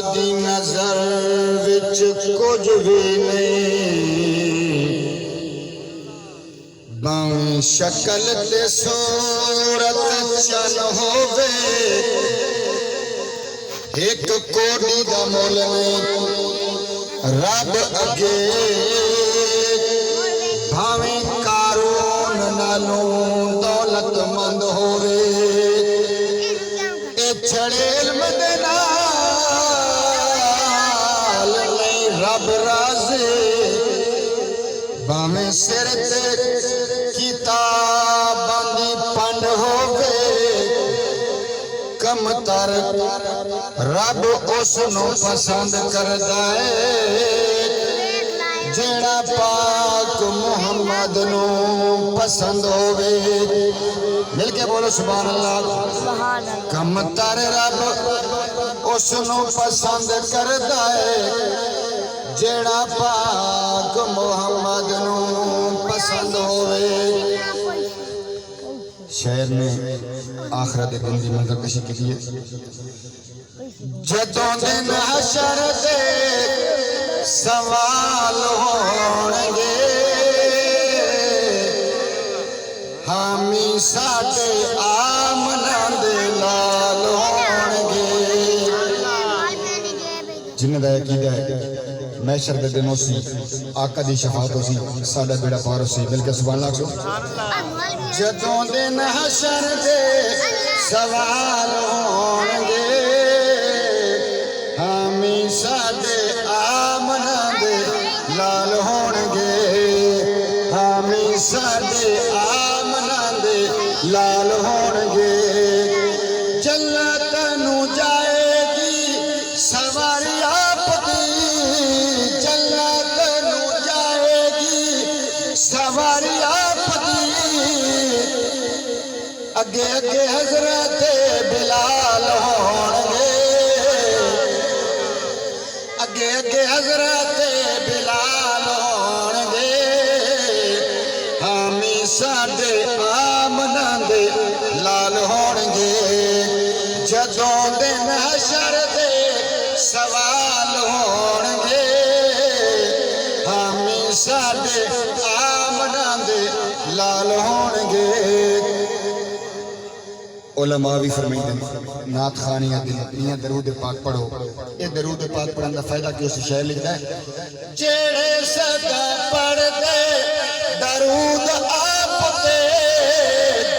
دی نظر وچ کچھ بھی نہیں باویں شکل تے صورت چل ہووے ایک کوڑی دا مول نہیں رب اگے بھاویں قارون نالوں دولت مند ہووے اے چھڑے علم دے نال نہیں رب راضی بھاویں سر تے کتاباں دی پنڈ ہووے کم تر رب اس نو پسند کردا ہے جیڑا پاک محمد نو پسند ہووے مل کے بولو سبحان اللہ کم تر رب اس نو پسند کردا ہے جیڑا پاک محمد نو پسند ہووے شاعر نے آخرت دن دی منظر کشی کی ہے جدوں دن حشر دے سوال ہونگے حامی ساڈے آمنہ دے لال ہونگے جنہ دا عقیدہ ہے محشر دے دن اسی آقا دی شفاعت اسی ساڈا بیڑا پار اسی بلکہ سبحان اللہ سو جدوں دن حشر دے سوال ہونگے حامی ساڈے آمنہ دے لال ہونگے حامی ساڈے آمنہ دے لال ہونگے جنت نو جائے گی سواری آپ دی جنت نو جائے گی سواری آپ دی اگے اگے حضرت بلال ہونگے اگے اگے حضرت بلال ہونگے حامی ساڈے آمنہ دے لال ہونگے جدوں دن حشر دے سوال ہونگے حامی ساڈے آمنہ دے لال ہونگے علماء بھی فرمائیں نعت خانیاں دنیا درود پاک پڑھو یہ درود پاک پڑھن دا فائدہ کہ اسی شعر لکھتا ہے جیڑے صدا پڑھ دے درود آپ دے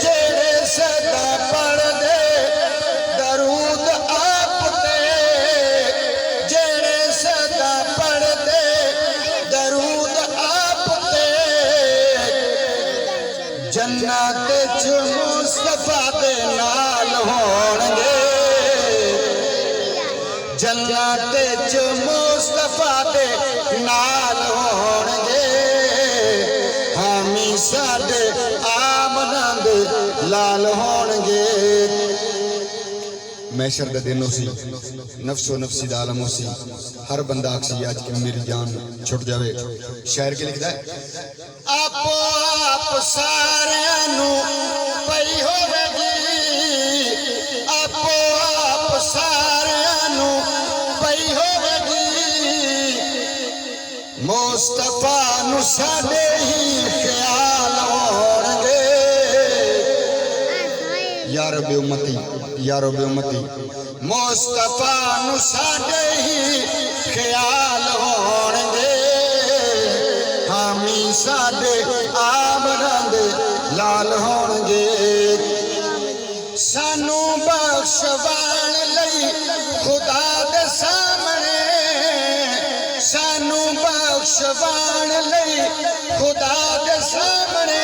جیڑے صدا پڑھ دے درود آپ دے جیڑے صدا پڑھ دے درود آپ دے جنت چ مصطفیٰ دے نال ہونگے جنت چ مصطفیٰ دے نال ہونگے حامی ساڈے آمنہ دے لال ہونگے محشر دے دن اسی نفس و نفسی دا عالم اسی ہر بندہ آکسی آج کہ میری جان چھٹ جاوے شاعر کے لکھتا ہے آپ سارے نو پئی ہوئے گی آپ سارے نو پئی ہوئے گی مصطفیٰ نو ساڈے ہی خیال ہونگے یا رب امتی یا رب امتی مصطفیٰ نو ساڈے ہی خیال ہونگے حامی ساڈے آمنہ دے لال ہونگے سانو بخشوان لئی خدا دے سامنے سانو بخشوان لئی خدا دے سامنے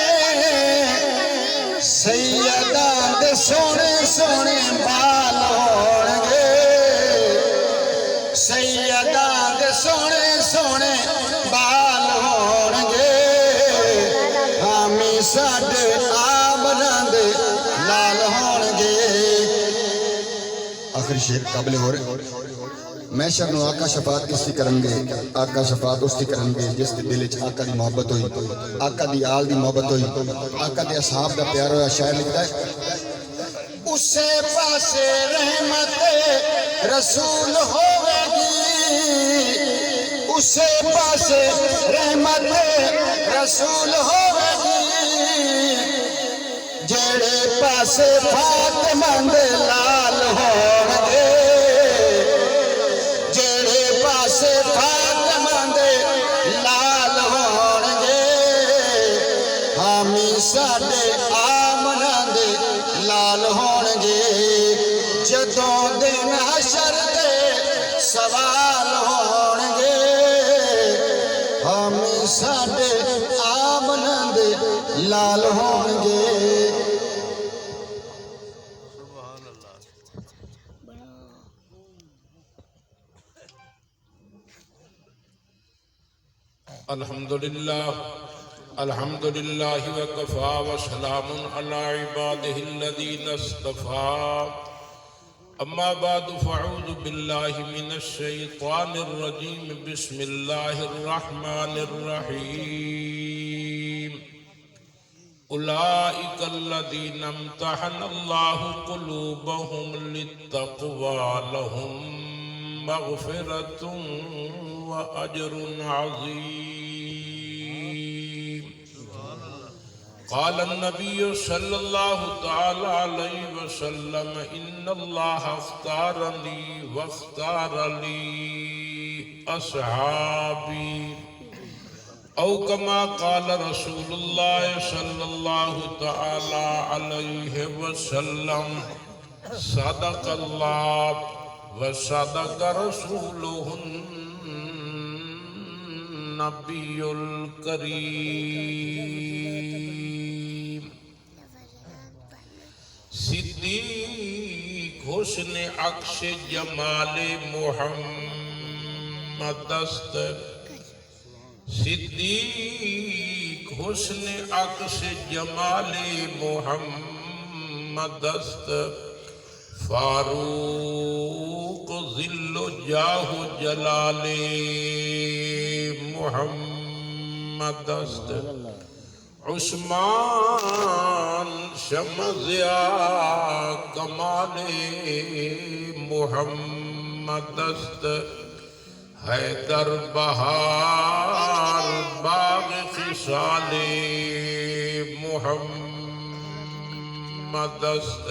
سیداں دے سونے سونے بال ہونگے سیداں دے سونے سونے بال ہونگے حامی ساڈے آمنہ دے لال ہونگے آخری شعر قابل ہو رہے محشر نو آقا شفاعت کس دی کرنگے آقا شفاعت اس دی کرنگے جس دی دل وچ آقا دی محبت ہوئی آقا دی آل دی محبت ہوئی آقا دی اصحاب دا پیار ہویا شاعر لکھتا ہے اسے پاسے رحمت رسول ہوئے اسے پاس رحمت رسول ہوگی جڑے پاس فاطمہ دے لال ہونگے جڑے پاس فاطمہ دے لال ہونگے حامی ساڈے آمنہ دے لال ہونگے جدوں دن حشر دے سوال ہونگے حامی ساڈے آمنہ دے لال ہونگے الحمدللہ وکفا وسلام علی عبادہ الذین اصطفى اما بعد فاعوذ باللہ من الشیطان الرجیم بسم اللہ الرحمن الرحیم اولئک الذین امتحن اللہ قلوبهم للتقوى لهم مغفرۃ وأجر عظيم قال النبي صلى الله تعالى عليه وسلم إن الله اختارني واختار لي أصحابي أو كما قال رسول الله صلى الله تعالى عليه وسلم صدق الله وصدق رسوله النبی الکریم صدیق حسن عکس جمال محمد است صدیق حسن عکس جمال محمد است فاروق ذل جاہ جلال محمد است عثمان شمع ضیاء کمال محمد است حیدر بہار باغ خصال محمد است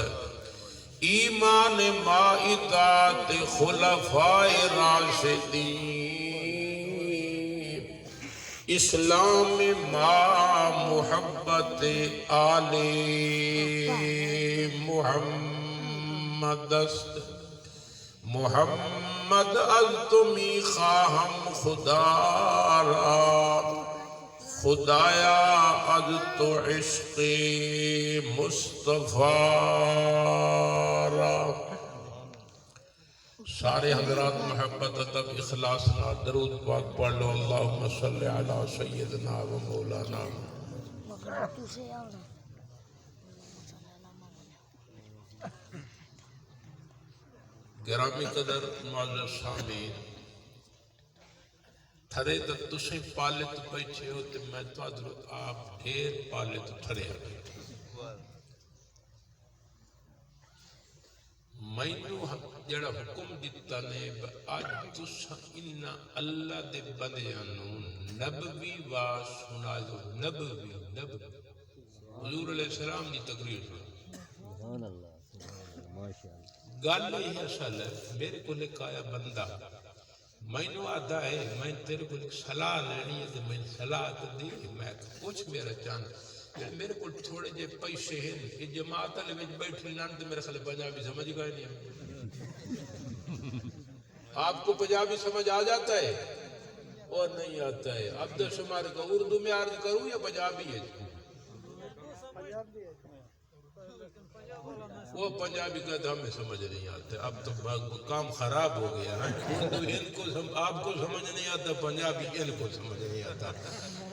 ایمان ما اطاعت خلفاء راشدین اسلام ما محبت آل محمد است محمد از تمی خواہم خدا را خدایا از تو عشق مصطفیٰ را سارے حضرات محبت ادب اخلاص نہ درود پاک پڑھ لو اللہم صلی علی سیدنا و مولانا گرامی قدر معزز سامعین تھرے تو تسیں پالت بیٹھے ہو تو میں تو حضرت آپ ڈھیر پالت تھرے ہیں میں نو جڑا حکم دیتا نے آج تسا ان اللہ دے بندیانوں نبوی واس سنا دو نبوی حضور علیہ السلام دی تقریر سبحان اللہ ماشاءاللہ گل یہ اصل ہے میرے کو ایک آیا بندہ میں نو آدھا ہے میں تیرے کو ایک صلاح لینی ہے تو میں صلاح تو دی میں کچھ میرا چاہنا میرے کو تھوڑے جے پیسے ہیں یہ جماعت علی وچ بیٹھی لان تو میرے خیال پنجابی سمجھ گئے نہیں آپ کو پنجابی سمجھ آ جاتا ہے اور نہیں آتا ہے عبد شمار کا اردو میں عرض کروں یا پنجابی ہے وہ پنجابی کا تو ہمیں سمجھ نہیں آتا اب تو کام خراب ہو گیا ہے آپ کو سمجھ نہیں آتا پنجابی ان کو سمجھ نہیں آتا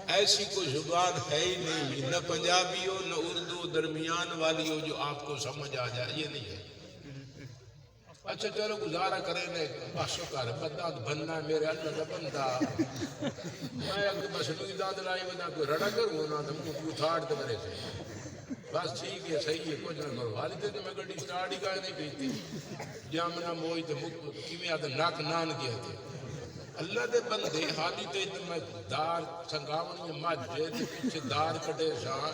ایسی کوئی زبان ہے ہی نہیں نہ پنجابی ہو نہ اردو درمیان والی ہو جو آپ کو سمجھ آ جائے یہ نہیں ہے اچھا چلو گزارا کریں نے باشکار بندہ بننا ہے میرے اللہ کا بندہ میں اگر بس لوئی داد لائی بنا کوئی رڑا کروں نا تو مجھے اتھاڑ دے میرے سے بس ٹھیک ہے صحیح ہے کچھ نہ کرو حالی تے میں گڑی سٹارٹ ہی کہا نہیں کی تھی جامنا موئی تے کیویں آتا ناک نان کیا تھے اللہ دے بندے حالی تے میں دار سنگاونی ماجے تے پیچھے دار کٹے شاہ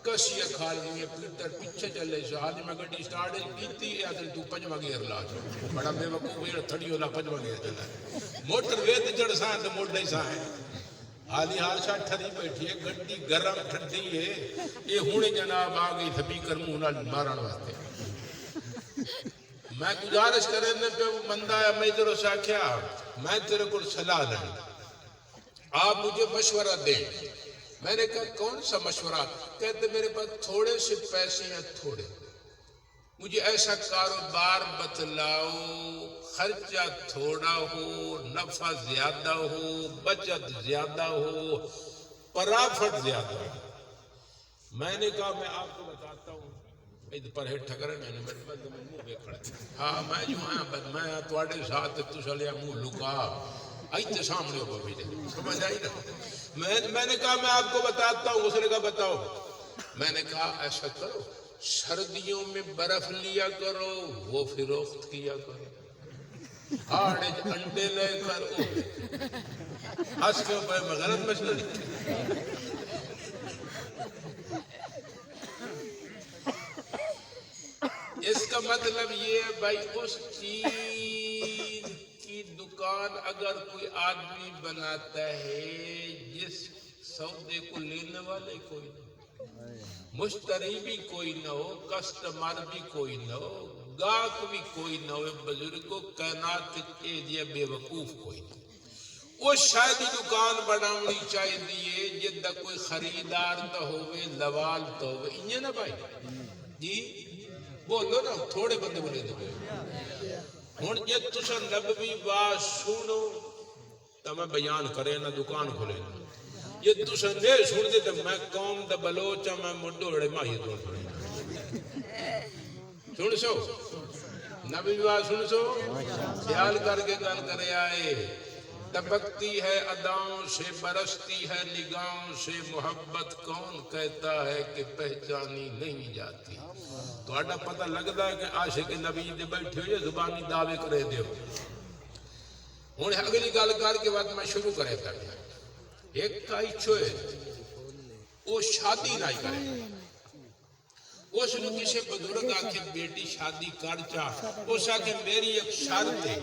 کسی کھال گئی پیٹر پیچھے چلے شاہ حالی میں گڈی سٹارٹ کیتی اے تے تو پنجواں گیئر لا چھو بڑا بے وقوف ہے تھڑی والا پنجواں گیئر چلا موٹر وے تے چڑھ ساں تے موڑے ساں حالی حال شاہ ٹھری بیٹھی ہے گڈی گرم ٹھنڈی ہے یہ ہونے جناب آ گئی سپیکر منہ نال مارن واسطے میں گزارش کرے نے پہ بندہ ہے میں ادھر سے کیا میں تیرے کو صلاح دیں آپ مجھے مشورہ دیں میں نے کہا کون سا مشورہ کہتے میرے پاس تھوڑے سے پیسے ہیں تھوڑے مجھے ایسا کاروبار بتلاؤ خرچہ تھوڑا ہو نفع زیادہ ہو بچت زیادہ ہو پرافٹ زیادہ ہو میں نے کہا میں آپ کو بتاتا ہوں پر ہے ٹھکرے میں نے منہ بیکھڑا ہاں میں جو ہاں بد میں تواڈے ساتھ تسلیا منہ لکا ایتے سامنے ہو بھی سمجھ آئی نا میں نے کہا میں آپ کو بتاتا ہوں اس نے کہا بتاؤ میں نے کہا ایسا کرو سردیوں میں برف لیا کرو وہ فروخت کیا کرو آڑے انڈے لے کر ہنس کے اوپر میں غلط مسئلہ نہیں اس کا مطلب یہ ہے بھائی اس چیز کی دکان اگر کوئی آدمی بناتا ہے جس سودے کو لینے والے کوئی نہ مشتری بھی کوئی نہ ہو کسٹمر بھی کوئی نہ ہو گاہک بھی کوئی نہ ہو بزرگ کو کائنات کے لیے بے وقوف کوئی نہ وہ شاید دکان بناونی چاہیے جدہ کوئی خریدار تو ہوئے لوال تو ہوئے انہیں نا بھائی جی بولو نا تھوڑے بندے بولے دو ہون یہ تسا نبوی بات سنو تو میں بیان کرے نا دکان کھولے یہ تسا نہیں سن دے تو میں قوم دا بلوچا میں مڈو رڑے ماہی دور سن سو نبوی بات سن سو خیال کر کے گل کرے آئے تبکتی ہے اداؤں سے برستی ہے نگاہوں سے محبت کون کہتا ہے کہ پہچانی نہیں جاتی تو آڈا پتہ لگتا ہے کہ عاشق نبی دے بیٹھے ہو یا زبانی دعوے کرے دے ہو انہیں اگلی گال کر کے بعد میں شروع کرے تھا ایک کائی چھوئے وہ شادی نہ کرے اس نے کسی بزرگ آکے بیٹی شادی کر چاہ اس آکے میری ایک شرط ہے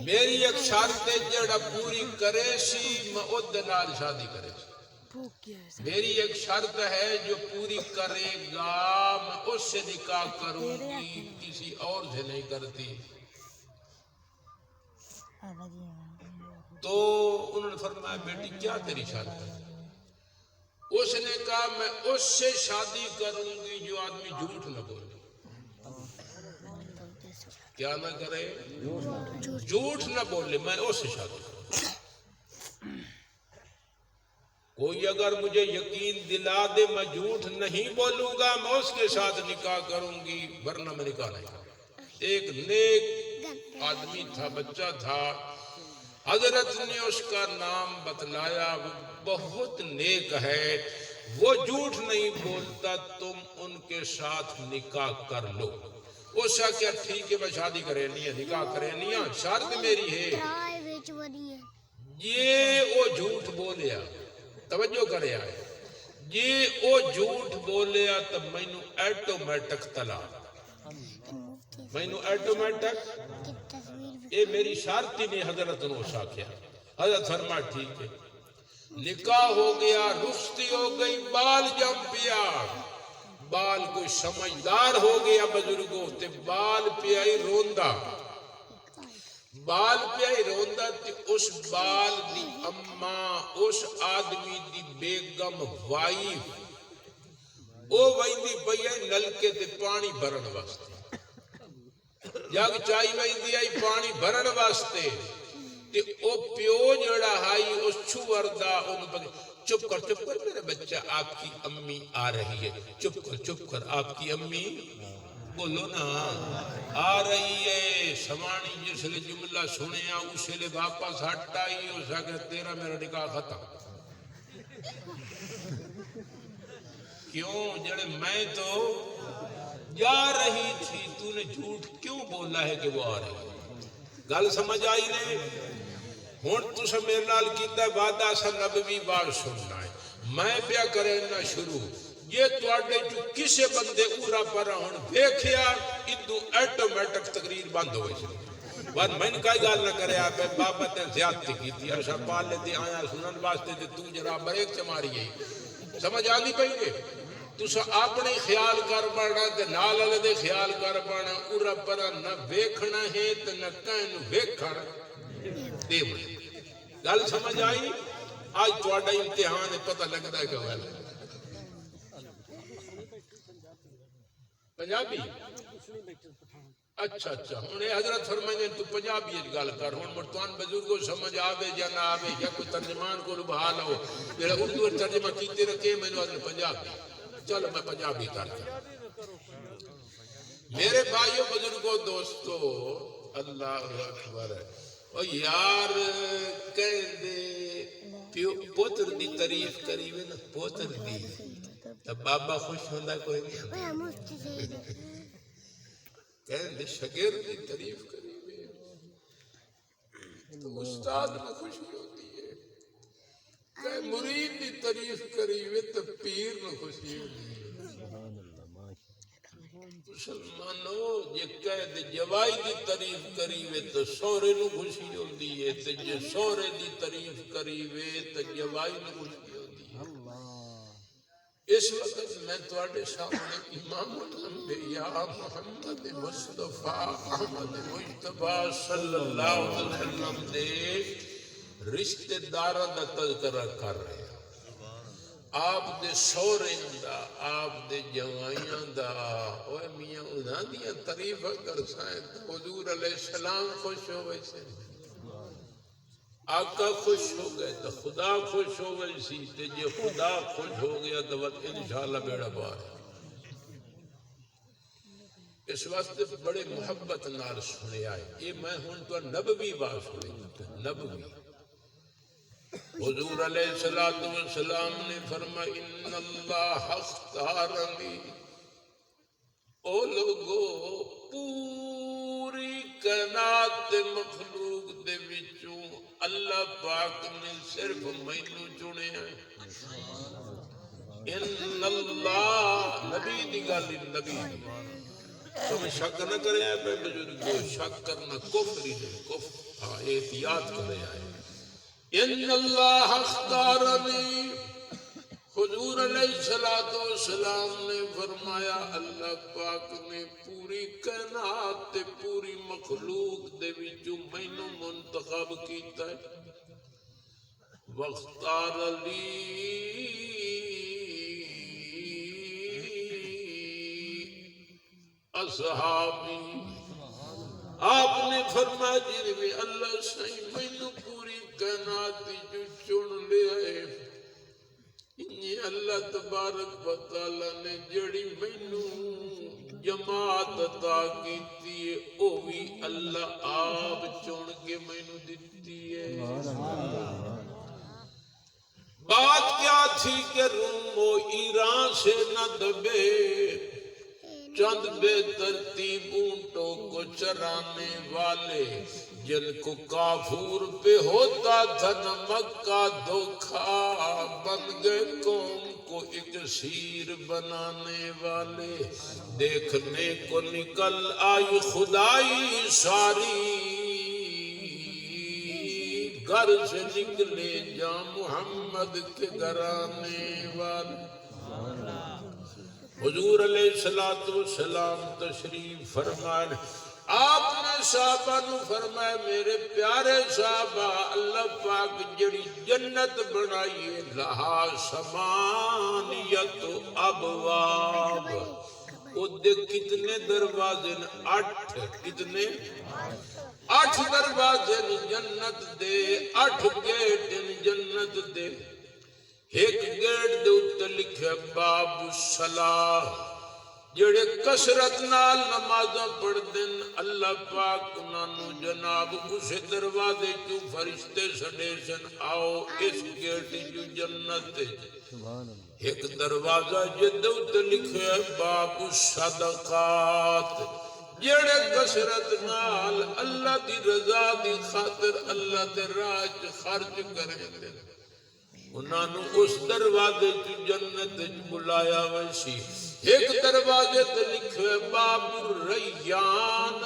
میری ایک شرط ہے جڑا پوری کرے سی میں ادنال شادی کرے سی میری ایک شرط ہے جو پوری کرے گا میں اس سے نکاح کروں گی کسی اور سے نہیں کرتی تو انہوں نے فرمایا بیٹی کیا تیری شرط ہے اس نے کہا میں اس سے شادی کروں گی جو آدمی جھوٹ نہ بولے کیا نہ کرے جھوٹ نہ بولے میں اس سے شادی کروں کوئی اگر مجھے یقین دلا دے میں جھوٹ نہیں بولوں گا میں اس کے ساتھ نکاح کروں گی ورنہ میں نکاح نہیں کروں ایک نیک آدمی تھا بچہ تھا حضرت نے اس کا نام بتلایا وہ بہت نیک ہے وہ جھوٹ نہیں بولتا تم ان کے ساتھ نکاح کر لو اس کا کیا ٹھیک ہے میں شادی کرے نہیں ہے نکاح کرے نہیں ہے شرط میری ہے یہ وہ جھوٹ بولیا توجہ کرے آئے یہ وہ جھوٹ بولیا تب مینو ایٹومیٹک طلاق مینو ایٹومیٹک یہ میری شرط ہی نہیں حضرت نے اس کیا حضرت فرما ٹھیک ہے نکاح ہو گیا رخصتی ہو گئی بال جم پیا بال کوئی سمجھدار ہو گیا بزرگوں تے بال پیائی روندہ بال پیائی روندہ تے اس بال دی اماں اس آدمی دی بیگم وائف او ویندی پئی نلکے تے پانی بھرن واسطے جگ چائی ویندی آئی پانی بھرن واسطے تے او پیو جڑا ہائی اس چھوڑدا ان پکے چپ کر میرے بچہ آپ کی امی آ رہی ہے چپ کر آپ کی امی بولو نا آ رہی ہے سمانی جس لئے جملہ سنے اسے لئے واپس ہٹائی اس آگے تیرا میرا نکاح ختم کیوں جڑے میں تو جا رہی تھی تو نے جھوٹ کیوں بولا ہے کہ وہ آ رہی ہے گل سمجھ آئی نہیں ہن تساں میرے نال کیتا وعدہ سا نبوی بات سننا ہے میں پیا کرنا شروع یہ تواڈے جو کسے بندے اورا پر ہن ویکھیا ادو آٹومیٹک تقریر بند ہوئی سی بعد میں نے کوئی گل نہ کرے آپ بابا تے زیادتی کیتی ارشا پالے دی آیا سنن واسطے تے تو جرا بریک چ ماری گئی سمجھ آندی پئی کہ تساں اپنے خیال کر پانا تے نال والے دے خیال کر پانا اورا پر نہ ویکھنا ہے تے نہ کہیں ویکھن دے گل سمجھ آئی آج تواڈا امتحان ہے پتہ لگدا ہے کہ ویل پنجابی اچھا اچھا ہن حضرت فرمائیں تو پنجابی وچ گل کر ہن مرتان بزرگوں سمجھ آوے یا نہ آوے یا کوئی ترجمان کو بحال ہو جڑا اردو وچ ترجمہ کیتے رکھے مینوں اصل پنجابی چلو میں پنجابی کرتا میرے بھائیو بزرگوں دوستو اللہ اکبر او یار کہندے پیو پوتر دی تعریف کری وے نا پوتر دی تو بابا خوش ہوندا کوئی نہیں کہندے شاگرد دی تعریف کری وے تو استاد نو خوشی ہوتی ہے کہ مرید دی تعریف کری وے تو پیر نو خوشی ہوتی ہے مسلمانوں یہ کہہ جوائی دی تعریف کری وے تو سورے نو خوشی ہوندی ہے تے جے سورے دی تعریف کری وے تو جوائی نو خوشی ہوندی ہے اس وقت میں تواڈے سامنے امام الانبیاء محمد مصطفیٰ احمد مجتبیٰ صلی اللہ علیہ وسلم دے رشتہ داراں دا تذکرہ کر رہے ہیں آپ دے سوریاں دا آپ دے جوائیاں دا اوے میاں انہاں دیاں تعریفاں کر سائیں حضور علیہ السلام خوش ہوئے سے آقا خوش ہو گئے تو خدا خوش ہو گئی سی تے جے خدا خوش ہو گیا تو انشاءاللہ بیڑا بار اس واسطے بڑے محبت نال سنے آئے یہ میں ہوں تو نبوی بات سنے نبوی حضور علیہ السلام نے فرمایا ان اللہ اختارنی او لوگو پوری کائنات مخلوق دے وچوں اللہ پاک نے صرف مینوں چنے ہیں ان اللہ نبی دی گل نبی تم شک نہ کرے پہ بزرگو شک کرنا کفر ہی نہیں کفر ہاں احتیاط کرے آئے ان اللہ اختارنی حضور علیہ السلام نے فرمایا اللہ پاک نے پوری کائنات تے پوری مخلوق دے وچوں مینوں منتخب کیتا ہے واختار لی اصحابی آپ نے فرمایا جی بھی اللہ صحیح مینوں پوری کائنات جو چن لیا ہے انہیں اللہ تبارک و تعالیٰ نے جڑی مینوں جماعت عطا کیتی ہے او بھی اللہ آپ چن کے مینوں دیتی ہے بات کیا تھی کہ روم و ایران سے نہ دبے چند بے ترتیب اونٹوں کو چرانے والے جن کو کافور پہ ہوتا تھا نمک کا دھوکھا بن گئے قوم کو ایک سیر بنانے والے دیکھنے کو نکل آئی خدائی ساری گھر سے نکلے جا محمد کے گھرانے والے حضور علیہ السلام تشریف فرمان آپ نے صحابہ نو فرمایا میرے پیارے صحابہ اللہ پاک جڑی جنت بنائی ہے لہا سمانیت ابواب او دے کتنے دروازے 8 کتنے 8 دروازے جنت دے 8 گیٹ جنت دے ایک گیٹ دے اوتے لکھیا باب الصلاۃ جڑے کثرت نال نمازاں پڑھ دین اللہ پاک انہاں نو جناب اس دروازے تو فرشتے سڈے سن آؤ اس گیٹ جو جنت ایک دروازہ جدے اوتے لکھیا باب الصدقات جڑے کثرت نال اللہ دی رضا دی خاطر اللہ دے راہ چ خرچ کریں دے انہاں نو اس دروازے چ جنت چ بلایا ویسی ایک دروازے تے لکھے باب الریان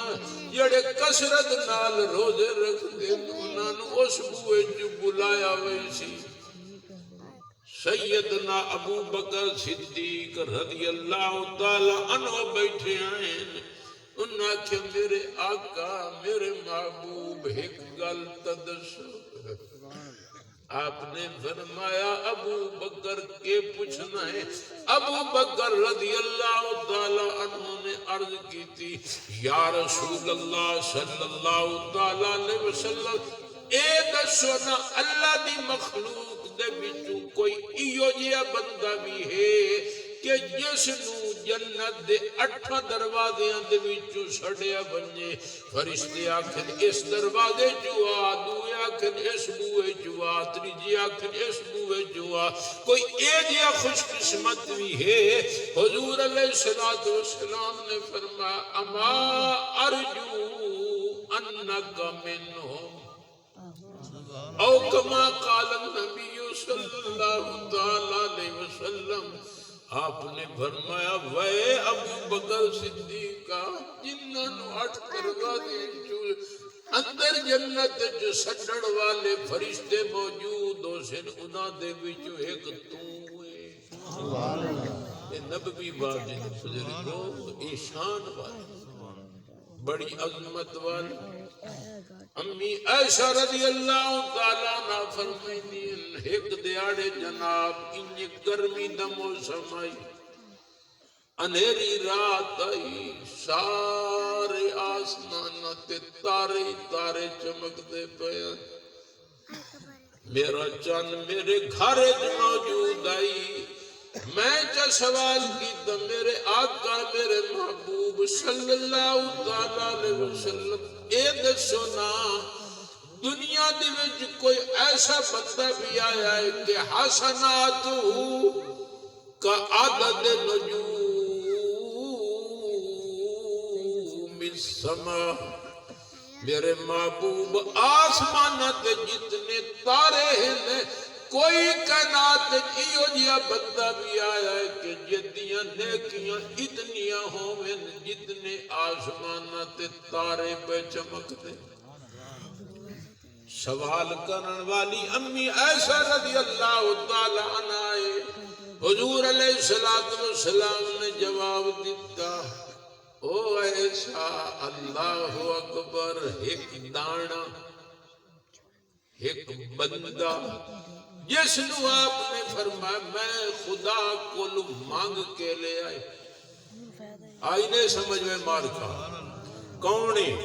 جڑے کثرت نال روزے رکھ دے انہاں نو اس بوئے چ بلایا ویسی سیدنا ابو بکر صدیق رضی اللہ تعالی عنہ بیٹھے ہیں انہاں کہ میرے آقا میرے محبوب ایک گل تدسو آپ نے فرمایا ابو بکر کے پوچھنا ہے ابو بکر رضی اللہ تعالی عنہ نے عرض کی تھی یا رسول اللہ صلی اللہ تعالی علیہ وسلم اے دسو نا اللہ دی مخلوق دے وچوں کوئی ایو جیا بندہ بھی ہے کہ جس نو جنت دے 8 دروازیاں دے وچوں چھڈیا بنجے فرشتے آکھن اس دروازے جو آ دوے آکھن اس بوئے جو آ تیجے آکھن اس بوئے جو آ کوئی اے جیا خوش قسمت بھی ہے حضور علیہ الصلوۃ والسلام نے فرمایا اما ارجو انک منہم او کما قال النبی صلی اللہ تعالی علیہ وسلم آپ نے فرمایا وے ابو بکر صدیقہ جنہاں نو 8 دروازے اندر جنت جو سٹڑ والے فرشتے موجود ہو سن انہاں دے وچوں ایک تو ہے سبحان اللہ یہ نبوی بات جن بزرگوں ایشان والی بڑی عظمت والی امی عائشہ رضی اللہ تعالیٰ عنہ فرمائنی ایک دیاڑے جناب انجی گرمی دا موسم آئی انہیری رات آئی سارے آسمانات تارے تارے چمک دے پیا میرا چاند میرے گھر موجود آئی میں جو سوال کی تو میرے آقا میرے محبوب صلی اللہ علیہ وسلم اے دسو نا دنیا دی وچ کوئی ایسا بندہ بھی آیا ہے کہ حسنات کا عدد نجوم السما میرے محبوب آسمانات جتنے تارے ہیں کوئی کائنات ایو جیا بندہ بھی آیا ہے کہ جتنیاں نیکیاں اتنیاں ہوئیں جتنے آسمانات تارے پہ چمک دے سوال کرن والی امی عائشہ رضی اللہ تعالی عنہ آئے حضور علیہ السلام نے جواب دیتا او عائشہ اللہ اکبر ایک دانا ایک بندہ جس نو آپ نے فرمایا میں خدا کو مانگ کے لے آئے آئینے سمجھ میں مار کھا کونے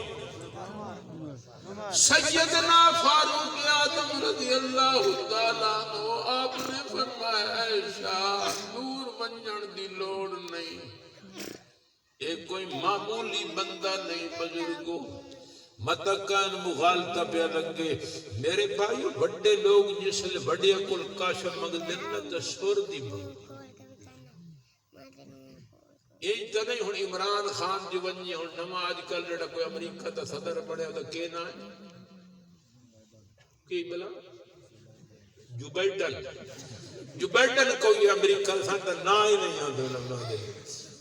سیدنا فاروق اعظم رضی اللہ تعالیٰ عنہ آپ نے فرمایا عائشہ دور منجن دی لوڑ نہیں ایک کوئی معمولی بندہ نہیں بزرگوں متکان مغالطہ پہ لگے میرے بھائی بڑے لوگ جس لئے بڑے کل کاشا مگ دینا تصور دی مگ یہ تو نہیں ہون عمران خان جو بنی ہون نماز کل رہا کوئی امریکہ تا صدر پڑے ہوتا کینا ہے کی بلا جو بیٹن کوئی امریکہ صدر نہ ہی نہیں آن دولم نہ دے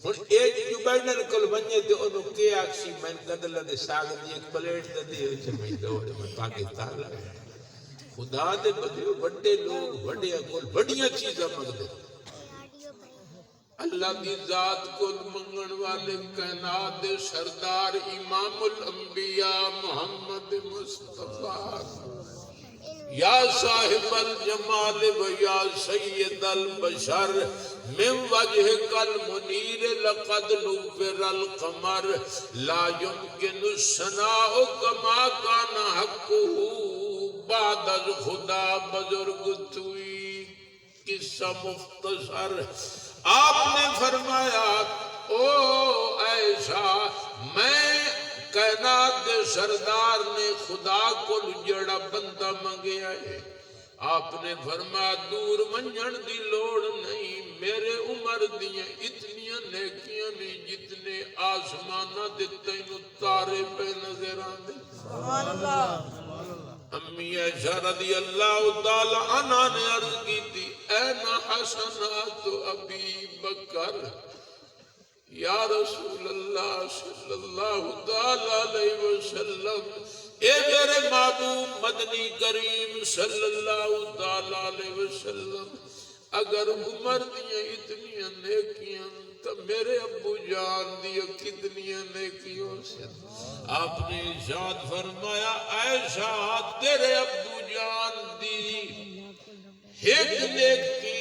ہون ایک جو بیٹن کل بنی تو انہوں کے آکسی میں قدل دے ساگر دی ایک پلیٹ دے اچھے میں دوڑ میں پاکستان لگا خدا دے بدلو بڑے لوگ بڑے اکل بڑیاں چیزیں مگ دے اللہ کی ذات کو منگن والے کائنات سردار امام الانبیاء محمد مصطفیٰ یا صاحب الجمال و یا سید البشر من وجہ کل منیر لقد نور القمر لا يمکن السناء کما کان حقہ بعد از خدا بزرگ توئی قصہ مختصر آپ نے فرمایا او عائشہ میں کائنات دے سردار نے خدا کو جڑا بندہ منگیا ہے آپ نے فرمایا دور منجن دی لوڑ نہیں، میرے عمر دیاں اتنیاں نیکیاں نہیں جتنے آسمانہ دے تینوں تارے پہ نظر آندے۔ سبحان اللہ۔ امی عائشہ رضی اللہ تعالی عنہ نے عرض کی تھی این حسنات ابی بکر، یا رسول اللہ صلی اللہ تعالی علیہ وسلم، اے میرے محبوب مدنی کریم صلی اللہ تعالی علیہ وسلم، اگر عمر دیاں اتنیاں نیکیاں تو میرے ابو جان دیا کتنیاں نیکیوں سے۔ آپ نے ارشاد فرمایا عائشہ تیرے ابو جان دی ایک نیکی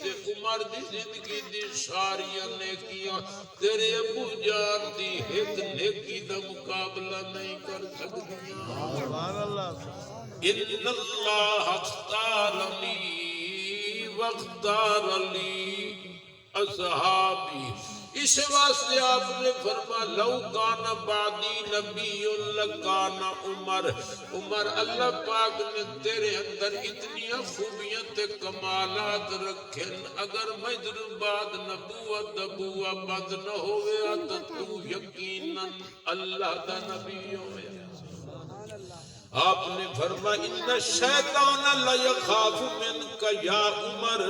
تے عمر دی زندگی دی ساریاں نیکیاں تیرے ابو جان دی ایک نیکی دا مقابلہ نہیں کر سکتیاں۔ سبحان اللہ۔ ان اللہ اختارنی واختار لی اصحابی، اس واسطے آپ نے فرما لو کان بعدی نبی لکان عمر، عمر اللہ پاک نے تیرے اندر اتنی خوبیاں تے کمالات رکھن، اگر مجر بعد نبوت بند نہ ہوئے تو یقیناً اللہ دا نبی ہوئے۔ آپ نے فرمایا ان الشیطان لا یخاف منک یا عمر،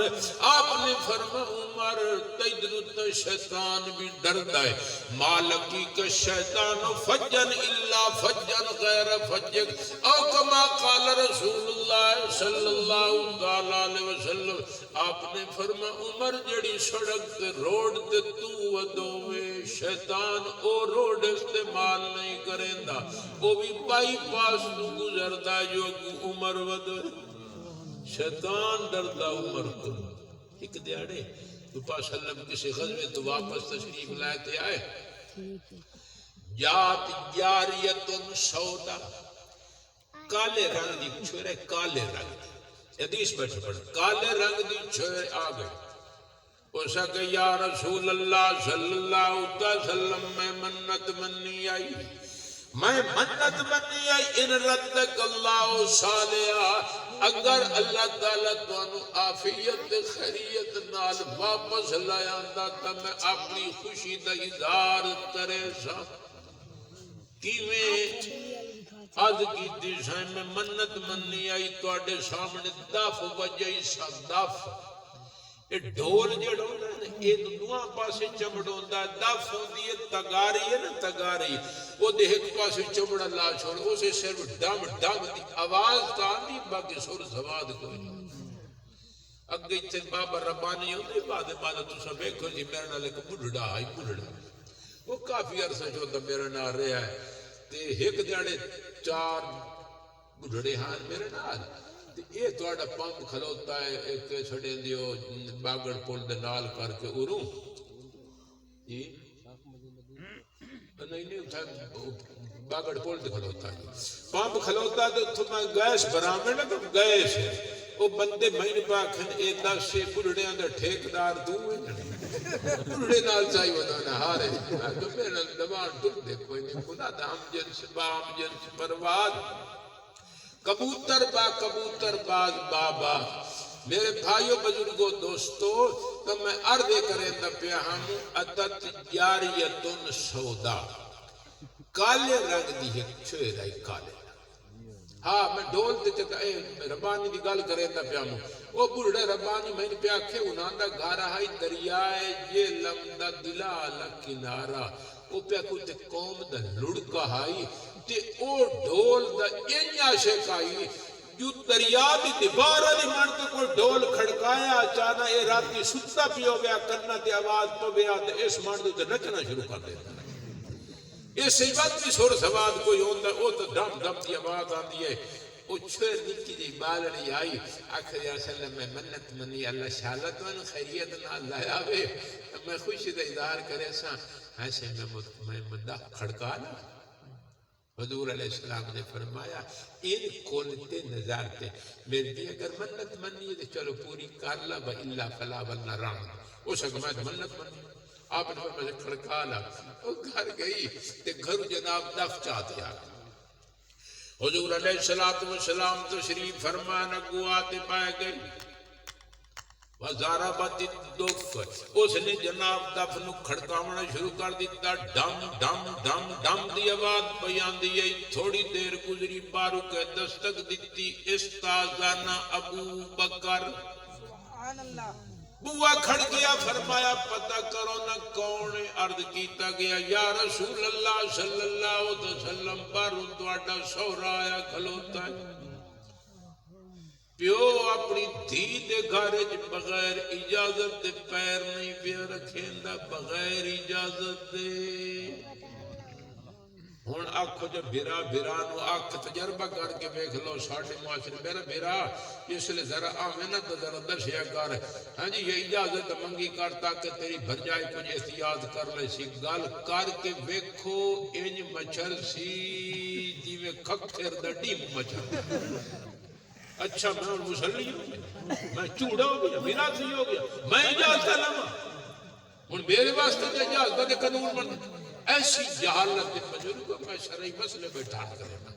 آپ نے فرمایا عمر تیدر شیطان بھی ڈرتا ہے، مالکی کا شیطان فجن الا فجن غیر فجن، او کما قال رسول اللہ صلی اللہ علیہ وسلم۔ آپ نے فرمایا عمر جڑی سڑک تے روڈ تے تو ودوے شیطان او روڈ استعمال نہیں کریندا، وہ بھی بائی پاس تو گزردا جو عمر ودوے۔ شیطان ڈردا عمر کو۔ ایک دیاڑے تو پاس سلم کسی غزوے تو واپس تشریف لائے تے آئے، جات جاریت سودا، کالے رنگ دی چھوڑے، کالے رنگ دی حدیث بیٹھ پڑھ، کالے رنگ دی چھوڑے آ گئے۔ اس کہ یا رسول اللہ صلی اللہ علیہ وسلم میں منت منی آئی، میں منت منی آئی ان ردک اللہ صالحہ، اگر اللہ تعالیٰ تو آفیت خیریت نال واپس لایا دا تا میں اپنی خوشی دا اظہار کرے سا۔ کیویں آج کی دیشائیں میں منت منی آئی تو آڈے سامنے دف وجہی سا دف، یہ ڈھول جڑ ہونا ہے یہ دنیا پاسے چمڑوں دا دف ہوندی ہے تگاری ہے نا تگاری، وہ دے ایک پاسے چمڑا لا چھوڑ اسے صرف ڈم ڈم دی آواز تاندی باقی سور سواد کوئی نہیں۔ اگے تے بابا ربانی ہوندے بعد تو سب ایک جی میرے نال ایک بڑھڑا آئی بڑھڑا، وہ کافی عرصہ جو دا میرے نال رہا ہے تے ایک دیاڑے چار بڑھڑے ہاں میرے نال، یہ توڑا پمپ کھلوتا ہے ایک چھڑے دیو باگڑ پول دے نال کر کے اروں نہیں باگڑ پول دے کھلوتا ہے پمپ کھلوتا ہے تو میں گیس برامے لگا گیس ہے وہ بندے مہین پاکھن ایدہ سے بڑھڑے اندر ٹھیکدار دوئے بڑھڑے نال چاہی ودانا ہارے تو میرے دبان ٹک دے کوئی نہیں خدا دا ہم جنس با ہم جنس پرواد کبوتر با کبوتر باز بابا۔ میرے بھائیوں بزرگوں دوستو تو میں عرض کریں دا پیا ہم اتت جاریتن سودا، کالے رنگ دی ایک چھوئے رہی کالے رنگ۔ ہاں میں ڈول تے چکا اے ربانی دی گل کریں دا پیا ہم وہ بڑھڑے ربانی میں نے پیا کھے انہاں گھارا ہائی دریائے یہ لمدہ دلالہ کنارہ، وہ پیا کوئی تے قوم دا لڑکا ہائی تے او ڈھول دا انیا شکائی جو دریا دی دیوارہ دی مانتے کوئی ڈھول کھڑکایا چانا اے راتی ستا پیو گیا کرنا تے آواز پو گیا تے اس مانتے تے نچنا شروع کر دیتا ہے۔ اس سیبت بھی سور سواد کوئی ہوندہ او تو ڈم ڈم دی آواز آندی ہے، او چھوڑ نکی دی بالڑی آئی آخر یا سلم میں منت منی اللہ شالت من خیریت نہ اللہ آوے میں خوشی دا اظہار کرے سا ایسے میں مدہ کھڑکا نا۔ حضور علیہ السلام نے فرمایا ان کونتے نظارتے میرے بھی اگر منت منی ہے تو چلو پوری کر لا با اللہ فلا ولنا رام اس اگر میں منت منی آپ نے فرمایا کھڑکا لا وہ گھر گئی تے گھر جناب دف چاہتے آگا حضور علیہ السلام تشریف فرما نگو آتے پائے گئی وزارہ باتی دکھ اس نے جناب دفن کھڑکاونا شروع کر دیتا ڈم ڈم ڈم ڈم دی آواز بیان دی تھوڑی دیر گزری بارو کے دستک دیتی استاذانہ ابو بکر سبحان اللہ بوا کھڑ گیا فرمایا پتہ کرو نہ کون عرض کیتا گیا یا رسول اللہ صلی اللہ علیہ وسلم بارو تواڈا سہرا آیا کھلوتا ہے پیو اپنی دھی دے گھر بغیر اجازت دے پیر نہیں پیا رکھیندا بغیر اجازت دے ہن آکھو جو بھرا بھرا نو آکھ تجربہ کر کے دیکھ لو ساڈے معاشرے میرا بھرا اس لیے ذرا آویں نا تو ذرا دسیا کر ہاں جی یہ اجازت منگی کر تاکہ تیری بھرجائی کچھ احتیاط کر لے سی گل کر کے ویکھو انج مچھر سی جویں کھکھر دا ڈیم مچھر اچھا میں مسلی ہو گیا میں چوڑا ہو گیا میراثی ہو گیا میں اجازت لما ہن میرے واسطے تے اجازت دے قانون بن ایسی جہالت بزرگ میں شرعی مسئلے بیٹھا کرنا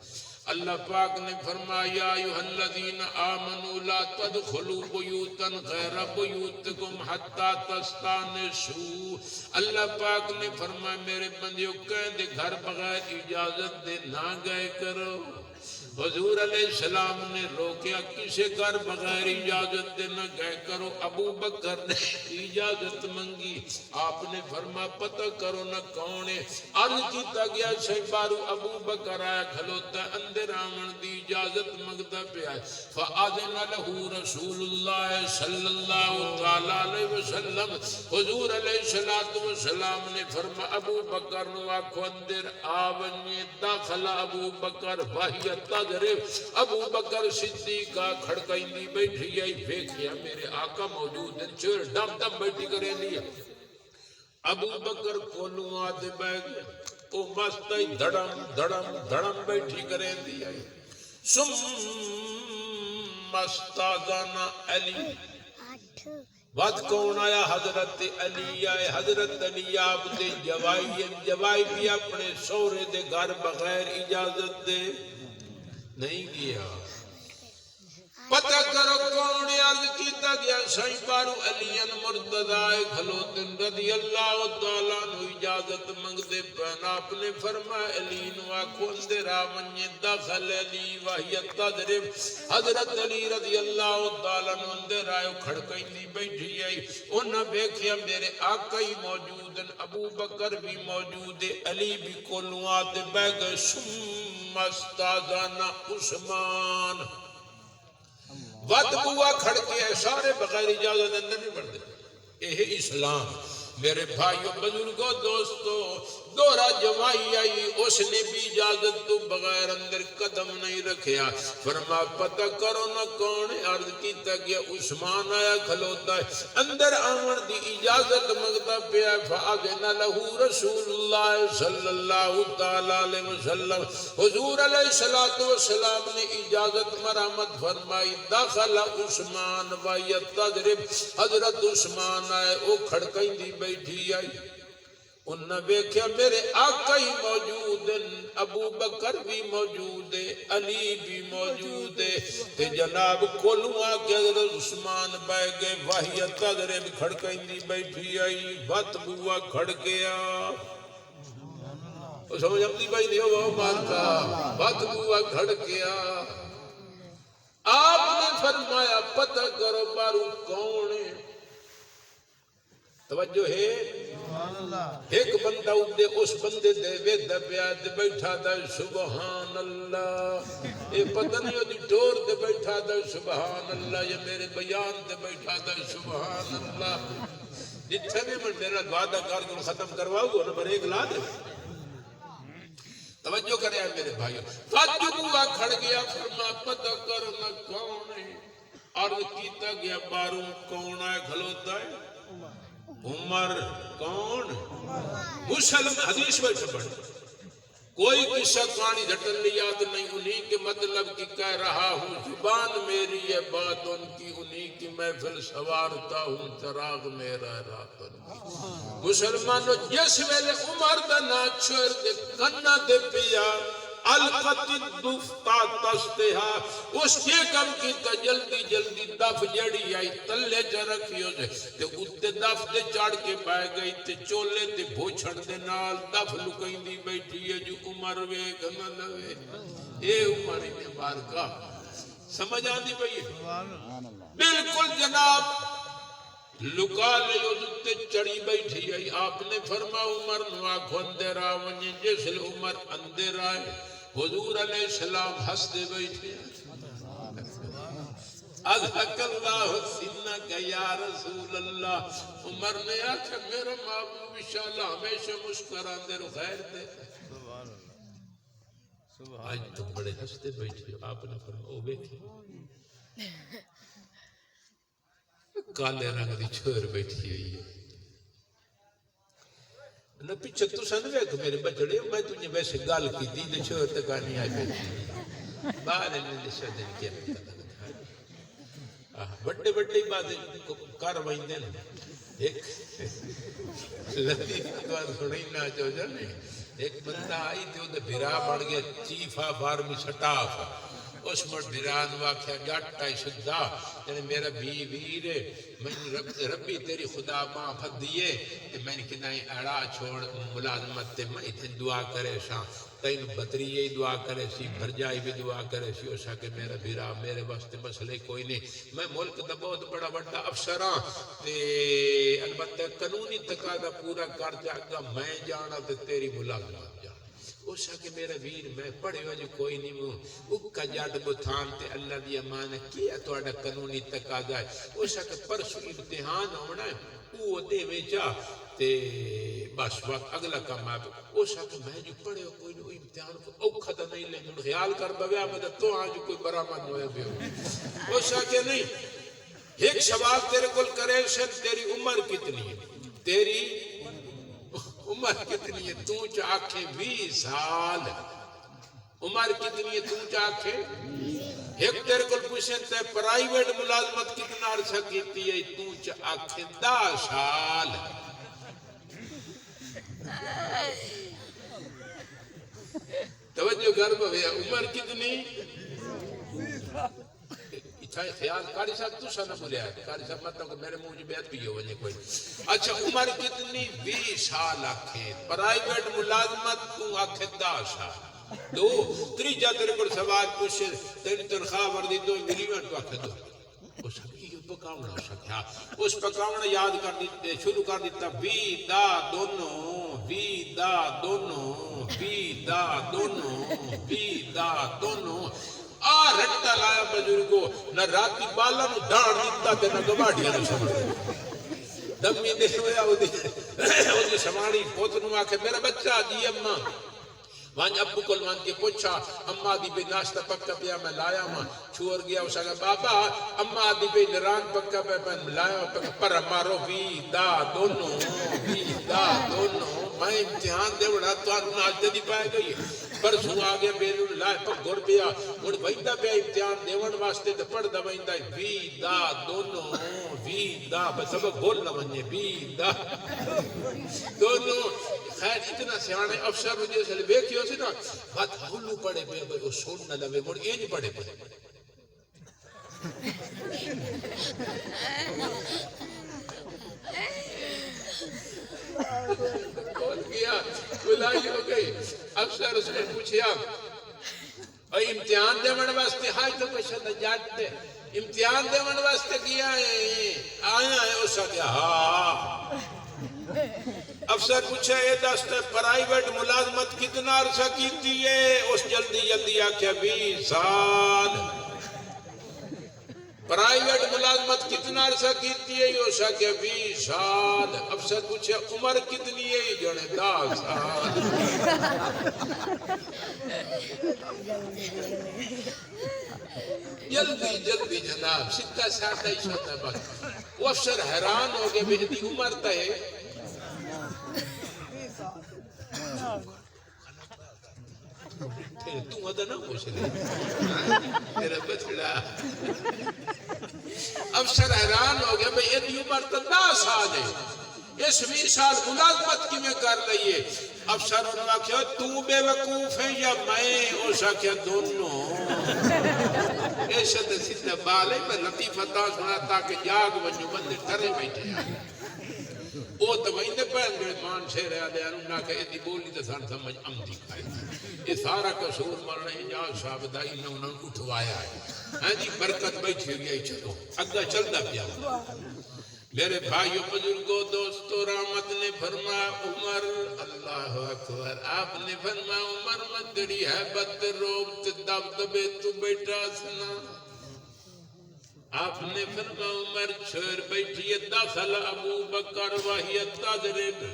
اللہ پاک نے فرمایا ایھا الذین آمنوا لا تدخلوا بیوتا غیر بیوتکم حتی تستانسوا اللہ پاک نے فرمایا میرے بندیوں کہیں دے گھر بغیر اجازت دے نہ گئے کرو حضور علیہ السلام نے روکیا کسے گھر بغیر اجازت دے نہ گئے کرو ابو بکر نے اجازت منگی آپ نے فرما پتہ کرو نہ کون ہے عرض کیتا گیا بارو ابو بکر آیا کھلوتا اندر آمن دی اجازت منگتا پیا فآذن له رسول اللہ صلی اللہ علیہ وسلم حضور علیہ السلام نے فرما ابو بکر نو آکھو اندر آونی داخل ابو بکر وحیت ابو بکر صدیقہ کھڑکائیں بیٹھی آئی دیکھیا میرے آقا موجود ہیں چور ڈم ڈم بیٹھی کریں لیا ابو بکر کولوں آتے بہ گیا او مستی دھڑم دھڑم دھڑم بیٹھی کریں لیا سم مستاذانہ علی وقت کون آیا حضرت علی آئے حضرت علی آپ دے جوائی بھی اپنے سورے دے گھر بغیر اجازت دے نہیں گیا پتہ کرو کون عرض کیتا گیا سائیں بارو علی مرتضی کھلوتن رضی اللہ تعالیٰ نو اجازت منگ دے پہنا آپ نے فرمایا علی نو آکھو اندر آمنی داخل علی وحیت تدرب حضرت علی رضی اللہ تعالیٰ نو اندر آئے کھڑکیں دی بیٹھی آئی انہاں بیکھیا میرے آقا ہی موجود ہیں ابو بکر بھی موجود ہے علی بھی کولوں آتے بہ گئے ثم استاذانہ عثمان وقت بوا کھڑ کے سارے بغیر اجازت اندر نہیں بڑھتے یہ اسلام میرے بھائیوں بزرگوں دوستو دورہ جوائی آئی اس نے بھی اجازت تو بغیر اندر قدم نہیں رکھیا فرما پتہ کرو نہ کون عرض کیتا گیا عثمان آیا کھلوتا ہے اندر آمن دی اجازت مگتا پیا فآذن له رسول اللہ صلی اللہ تعالیٰ علیہ وسلم حضور علیہ السلام نے اجازت مرامت فرمائی داخل عثمان ویتضرب حضرت عثمان آئے او کھڑکیں دی بیٹھی آئی انہاں بیکھیا میرے آقا ہی موجود ہیں ابو بکر بھی موجود ہے علی بھی موجود ہے تے جناب کولوں آکے حضرت عثمان بہ گئے وحیت تدرب کھڑکیں دی بیٹھی آئی وقت بوا کھڑ گیا سمجھ اپنی بھائی دیو وہ مانتا وقت بوا کھڑ گیا آپ نے فرمایا پتہ کرو بارو کون ہے توجہ ہے ایک بندہ اٹھے اس بندے دے وے دبیا دے بیٹھا دا سبحان اللہ اے پتہ نہیں ہوتی ٹور دے بیٹھا دا سبحان اللہ یہ میرے بیان دے بیٹھا دا سبحان اللہ جتھے بھی میں میرا وعدہ کر کے ختم کرواؤ گا نمبر 1 لا دے توجہ کرے ہیں میرے بھائیوں فاجب ہوا کھڑ گیا فرما پتہ کرو نہ کون ہے عرض کیتا گیا باروں کون ہے کھلوتا ہے عمر کون مسلم حدیث میں پڑھ کوئی قصہ کہانی جھٹن لی یاد نہیں انہی کے مطلب کی کہہ رہا ہوں زبان میری ہے بات ان کی انہی کی محفل سوارتا ہوں چراغ میرا رات ان کی مسلمانوں جس ویلے عمر دا نا چھوڑ دے کنا دے پیا القت الدفتا تستہا اس کے کم کی تا جلدی جلدی دف جڑی آئی تلے چا رکھیو سے تے اتے دف دے چاڑ کے پائے گئی تے چولے تے بھوچھڑ دے نال دف لکیں دی بیٹھی ہے جو عمر وے گنا لوے اے عمر نے بارکا سمجھ آن دی بھئی بالکل جناب لکا لے تے چڑی بیٹھی ہے آپ نے فرما عمر نوا کھندے ونجے جس عمر اندے رائے حضور علیہ السلام ہس دے بیٹھے اذحک اللہ سنک یا رسول اللہ عمر نے آکھا میرا محبوب انشاءاللہ ہمیشہ مسکران دے رو خیر دے آج تم بڑے ہستے بیٹھے آپ نے فرما او بیٹھے کالے رنگ دی چھوڑ بیٹھی ہوئی ہے نہ پیچھے تو سنوے کہ میرے بچڑے میں تجھے ویسے گال کی دی دے چھوڑ تک آنی آئی بیٹھی باہر نے لشہ دن کیا پتہ لگا بڑے بڑے باتیں کاروائیں دے نا ایک لطیف دوار سنیں نہ چاہو جانے ایک بندہ آئی تھی وہ بھرا بڑھ گیا چیف آف آرمی سٹاف اس مر بھران واقعہ جاٹا شدہ یعنی میرا بھی ویر میں ربی تیری خدا ماں پھت دیئے کہ میں نے کنائی اڑا چھوڑ ملازمت تے میں تھے دعا کرے شاں تین بطریے دعا کرے سی بھرجائی بھی دعا کرے سی اوشا کہ میرا بھیرا میرے واسطے مسئلے کوئی نہیں میں ملک دا بہت بڑا بڑا افسراں تے البتہ قانونی تقاضا پورا کر جاگا میں جانا تے تیری ملازمت جانا اوشا کہ میرا ویر میں پڑھے ہو جو کوئی نہیں موں اکا جاٹ بتھان تے اللہ دی امانت کیا تو اڈا قانونی تقاضا ہے اوشا کہ پرسو امتحان ہونا ہے وہ دے میں جا تے بس وقت اگلا کام آئے اوشا کہ میں جو پڑھے ہو کوئی نہیں امتحان کو اوکھا دا نہیں لیں گے خیال کر بگیا مدد تو آج کوئی برامت ہوئے بھی ہو اوشا کہ نہیں ایک سوال تیرے کل کرے سے تیری عمر کتنی ہے تیری عمر کتنی ہے تو چاکھے 20 سال عمر کتنی ہے تو چاکھے ایک تیرے کل پوچھیں تے پرائیویٹ ملازمت کتنا عرصہ کیتی ہے تو چاکھے 10 سال توجہ گرب ہویا عمر کتنی خیال کاری صاحب تو سنہ بولے آئے کاری صاحب مطلب کہ میرے موجی بیعت بھی ہو کوئی اچھا عمر کتنی 20 سال آکھیں پرائیویٹ ملازمت تو آکھیں 10 سال دو تریجہ تیرے کو سوال پوچھے تیری تنخواہ وردی 2 ملین تو آکھیں 2 اس حقیقی پکاونا ہو سکیا اس پکاونا یاد کر دیتے شروع کر دیتا بی دا دونوں بی دا دونوں بی دا دونوں بی دا دونوں رٹا لایا بزرگو نہ راتی بالا نو ڈاڑ دیتا تے نہ گواڑیا نو سمجھ دمی دے ہویا ہو دی سماڑی پوتنو آکھے میرا بچہ جی اممہ وہاں ابو کلوان کے پوچھا اممہ دی بے ناشتہ پکا پیا میں لایا ماں چھوڑ گیا اسا کہا بابا اممہ دی بے نران پکا پیا میں لایا پر امارو بی دا دونوں میں امتحان دے وڑا تو آدھنا آج دی پائے گئی پرسوں آگے بیلو لائے پر گھر پیا اور بھائیدہ پیا امتحان دیون واسطے دے پڑھ دا بھائیدہ بی دا دونوں بی دا بس سبق بول نہ بنجے بی دا دونوں خیر اتنا سیانے افسر مجھے سے بے کیوں سے نا بات ہلو پڑے پہ وہ سون نہ لوے مڑ ایج پڑے پہ کون کیا بلائی ہو گئی افسر اس نے پوچھیا امتحان دے من واسطے ہائی تو کوئی شدہ جاتے امتحان دے من واسطے کیا ہے آیا ہے اسا کیا ہاں افسر پوچھا اے دستے پرائیویٹ ملازمت کتنا عرصہ کیتی ہے اس جلدی آکھیا 20 سال پرائیویٹ ملازمت کتنا عرصہ کیتی ہے اسا کیا 20 سال افسر پوچھا عمر کتنی ہے جنے 10 سال جلدی جناب ستا ساٹھا ہی شدہ بات وہ افسر حیران ہو گئے بہتی عمر تھے تو ادھا نہ پوچھ لے میرا بچڑا افسر حیران ہو گیا بھئی ادھی عمر تو 10 سال ہے اس 20 سال ملازمت کی میں کر لئیے افسر انہوں نے کہا تو بے وقوف ہے یا میں اس آکھیا دونوں ایسا تے سیدھا بال ہے میں لطیفہ تا سنا تاکہ جاگ ونجو بندے ٹرے بیٹھے آئے وہ تو وہی پہن گئے مان شیر آدھے انہوں کہ ایدی بولی تو سان سمجھ امدی کھائی یہ سارا قصور مرنا اجاز صاحب دا انہوں نے اٹھوایا ہے ہاں جی برکت بیٹھی ہوئی ہے چلو اگا چلتا پیا میرے بھائیو بزرگوں دوستو رحمت نے فرمایا عمر اللہ اکبر آپ نے فرمایا عمر مدری ہے بد روب دبدبے تو بیٹا سنا آپ نے فرمایا عمر چھوڑ بیٹھی داخل ابو بکر وحی تضرب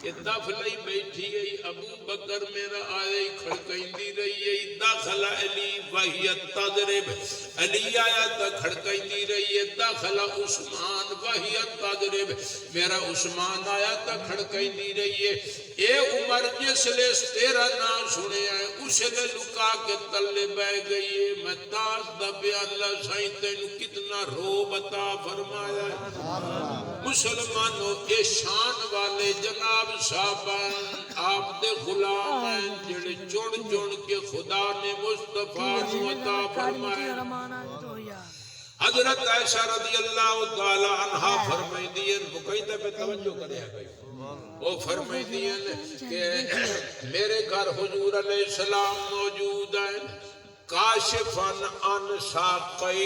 کہ دفلئی بیٹھی گئی ابو بکر میرا آئے کھڑکائندی رہی ہے داخل علی وحی تضرب علی آیا تا کھڑکائندی رہی ہے داخل عثمان وحی تضرب میرا عثمان آیا تا کھڑکائندی رہی ہے اے عمر جس لے تیرا نام سنے آئے اس لے لکا کے تلے بہ گئی ہے میں تاس دبے اللہ سائیں تینو کتنا رو بتا فرمایا ہے مسلمانوں اے شان والے جناب صاحبان آپ دے غلام ہیں جڑے چڑ کے خدا نے مصطفیٰ نو عطا فرمائے حضرت عائشہ رضی اللہ تعالی عنہ فرمائی دین مقیدہ پہ توجہ کرے ہیں وہ فرمائی دین کہ میرے گھر حضور علیہ السلام موجود ہیں کاشفن ان ساقی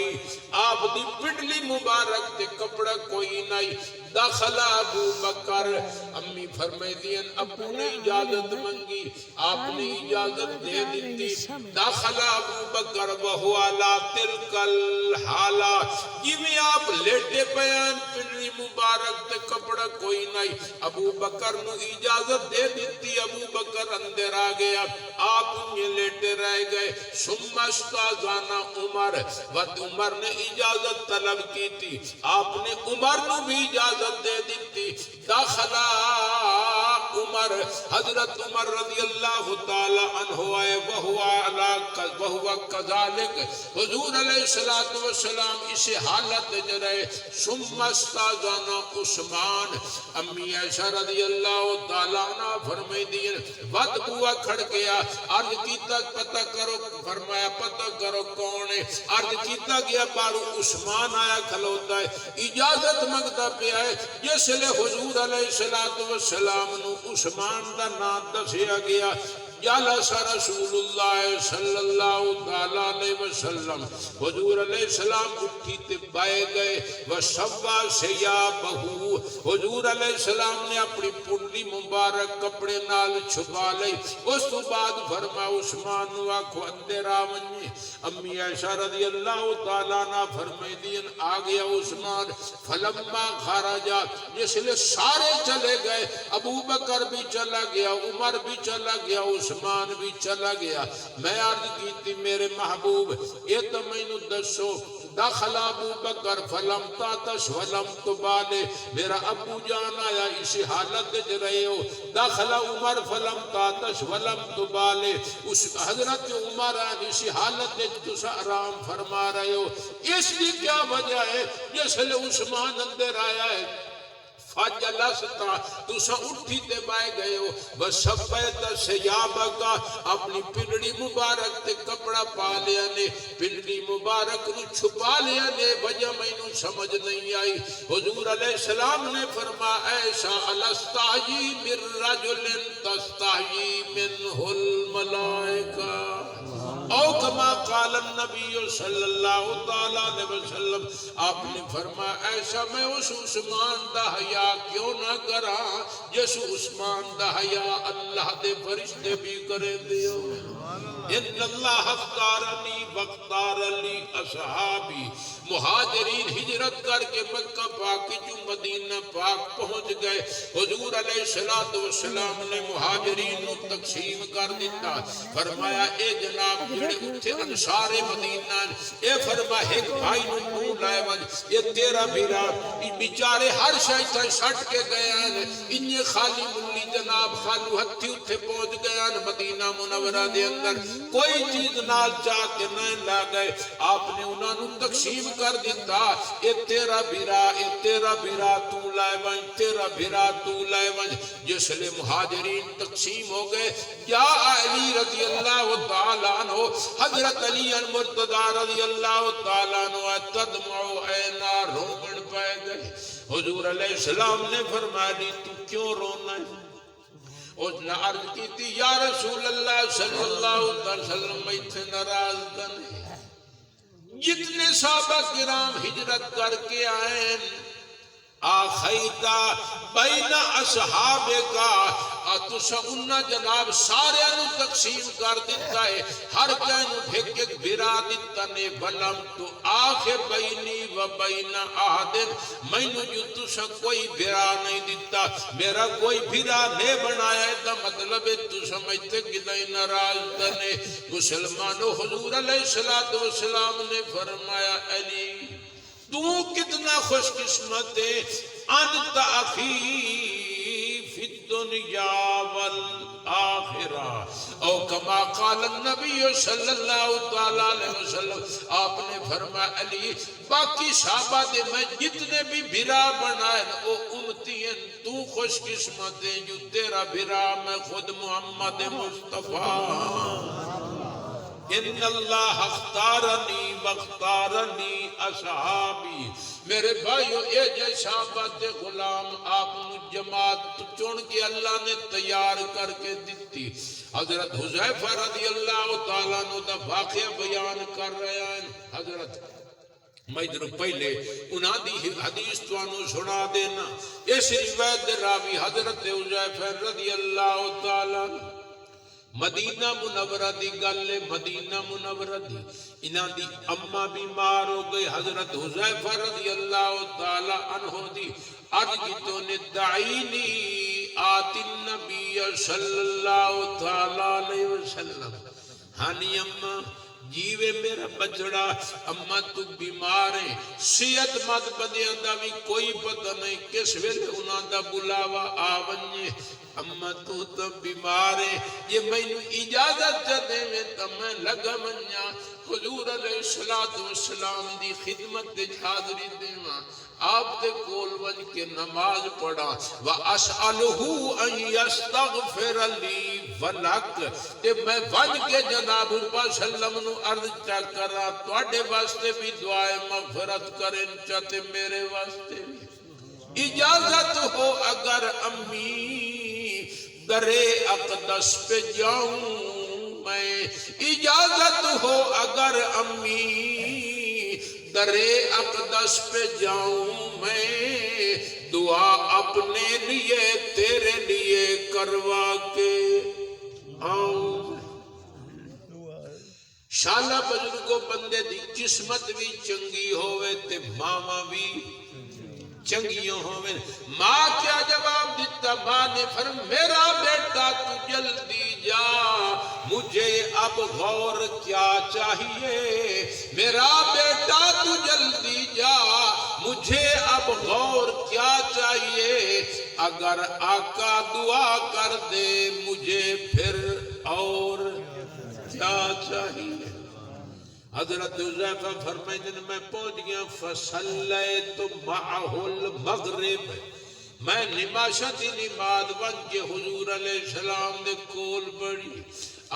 آپ دی پنڈلی مبارک تے کپڑا کوئی نہیں داخل ابو بکر امی فرمائی دین ابو نے اجازت منگی آپ نے اجازت دے دیتی داخل ابو بکر وہو علا تلکل حالا جویں آپ لیٹے بیان پنڈلی مبارک تے کپڑا کوئی نہیں ابو بکر نو اجازت دے دیتی ابو بکر اندر آ گیا آپ یہ لیٹے رہ گئے استاذانا عمر وقت عمر نے اجازت طلب کی تھی آپ نے عمر نو بھی اجازت دے دیتی داخلہ عمر حضرت عمر رضی اللہ تعالی عنہ آئے وہو کذالک حضور علیہ السلام اسے حالت جرائے ثم استاذانا عثمان امی عائشہ رضی اللہ تعالی عنہ فرمائی دین وقت بوا کھڑ گیا عرض کی تک پتہ کرو فرمایا پتہ کرو کون ہے عرض کیتا گیا بارو عثمان آیا کھلوتا ہے اجازت مانگتا پیا ہے جس لئے حضور علیہ السلام نو عثمان دا نام دسیا گیا جالس رسول اللہ صلی اللہ علیہ وسلم حضور علیہ السلام اٹھی تے بائے گئے وَسَوَّا سِيَابَهُ حضور علیہ السلام نے اپنی پنڈلی مبارک کپڑے نال چھپا لئی اس تو بعد فرما عثمان نو آکھو اندر آونی امی عائشہ رضی اللہ تعالیٰ عنہ فرمائی دین آگیا عثمان فلما خارجا جس لئے سارے چلے گئے ابو بکر بھی چلا گیا عمر بھی چلا گیا عثمان بھی چلا گیا میں عرض کی تھی میرے محبوب یہ تو میں نو دسو داخل ابو بکر فلم تاتش ولم تبالے میرا ابو جان آیا اسی حالت جا رہے ہو داخل عمر فلم تاتش ولم تبالے اس حضرت عمر آیا اسی حالت جا آرام فرما رہے ہو اس لیے کیا وجہ ہے جس لئے عثمان اندر آیا ہے فاجلستا تُسا اٹھی تے بائے گئے ہو وَسَبَّيْتَ سِيَابَكَ اپنی پنڈلی مبارک تے کپڑا پا لیا نے پنڈلی مبارک نو چھپا لیا نے وجہ میں نو سمجھ نہیں آئی حضور علیہ السلام نے فرما ایسا الستحیی من رجل تستحیی منہ الملائکہ او کما قال النبی صلی اللہ تعالیٰ علیہ وسلم آپ نے فرمایا ایسا میں اس عثمان دا حیا کیوں نہ کرا جس عثمان دا حیا اللہ دے فرشتے بھی کرے دیو ان اللہ اختارنی واختار لی اصحابی مہاجرین ہجرت کر کے مکہ پاک جو مدینہ پاک پہنچ گئے حضور علیہ السلام نے مہاجرین نو تقسیم کر دیتا فرمایا اے جناب جڑے اتھے انصار مدینہ اے فرما ایک بھائی نو نور لائے وج یہ تیرا بیرا بیچارے ہر شاہی تھا شٹ کے گئے ہیں انہیں خالی ملی جناب خالو ہتھی اتھے پہنچ گئے ہیں مدینہ منورہ دے اندر کوئی چیز نال چاہ کے نہ لا گئے آپ نے انہوں نے تقسیم کر دیتا اے تیرا بھیرا تو لائے ون تیرا بھیرا تو لائے ون جس لئے مہاجرین تقسیم ہو گئے یا علی رضی اللہ تعالیٰ عنہ حضرت علی المرتضی رضی اللہ تعالیٰ عنہ تدمعو اینا رومن پہ گئے حضور علیہ السلام نے فرمایا تو کیوں رونا ہے اس نے عرض کی تھی یا رسول اللہ صلی اللہ علیہ وسلم میں تھے ناراض کرنے جتنے صحابہ کرام ہجرت کر کے آئیں آخیتا بین اصحاب کا تسا انہا جناب سارے انہوں تقسیم کر دیتا ہے ہر کہنوں بھیک ایک بھیرا دیتا نے بلم تو آخر بینی و بین آدم میں نے جو تسا کوئی بھیرا نہیں دیتا میرا کوئی بھیرا نہیں بنایا ہے تا مطلب ہے تسا مجھتے گلائیں ناراض دنے مسلمانوں حضور علیہ السلام نے فرمایا علی تو کتنا خوش قسمت ہے انت اخی فی الدنیا والآخرہ او کما قال النبی صلی اللہ علیہ وسلم آپ نے فرمایا علی باقی صحابہ دے میں جتنے بھی بھرا بنائے او امتی ہیں تو خوش قسمت ہے جو تیرا بھرا میں خود محمد مصطفیٰ ان اللہ اختارنی واختارنی اصحابی میرے بھائیو اے جے صحابت غلام آپ جماعت چن کے اللہ نے تیار کر کے دیتی حضرت حذیفہ رضی اللہ تعالیٰ عنہ دا واقعہ بیان کر رہے ہیں حضرت میں ادھر پہلے انہاں دی حدیث تو انہوں سنا دینا اس روایت راوی حضرت حذیفہ رضی اللہ تعالیٰ عنہ مدینہ منورہ دی گلے مدینہ منورہ دی انہاں دی اممہ بیمار ہو گئی حضرت حذیفہ رضی اللہ تعالی عنہ دی عرض کی تو نے دعینی آتی النبی صلی اللہ تعالی علیہ وسلم ہانی اممہ جیوے میرا بچڑا اممہ تو بیمار ہیں صحت مند بندیاں دا بھی کوئی پتہ نہیں کس ویلے انہاں دا بلاوا آونجے اممہ تو بیمار ہے یہ میں نے اجازت دے میں تو میں لگا منیا حضور علیہ السلام دی خدمت دے حاضری دے ماں آپ دے کول ون کے نماز پڑھا وَأَسْأَلُهُ أَن يَسْتَغْفِرَ لِي وَلَكَ تے میں ون کے جناب صلی اللہ علیہ وسلم نو عرض چا کرا تواڈے واسطے بھی دعائے مغفرت کریں چاہتے میرے واسطے بھی اجازت ہو اگر امی درے اقدس پہ جاؤں میں اجازت ہو اگر امی درے اقدس پہ جاؤں میں دعا اپنے لیے تیرے لیے کروا کے آؤں شالہ بزرگوں بندے دی قسمت بھی چنگی ہوئے تے ماما بھی چنگیوں ہوئے ماں کیا جواب دیتا ماں نے فرم میرا بیٹا تو جلدی جا مجھے اب غور کیا چاہیے میرا بیٹا تو جلدی جا مجھے اب غور کیا چاہیے اگر آقا دعا کر دے مجھے پھر اور کیا چاہیے حضرت حذیفہ فرمائے دن میں پہنچ گیا فصلیت معہ المغرب میں نماشتی نماز بن کے حضور علیہ السلام دے کول پڑھی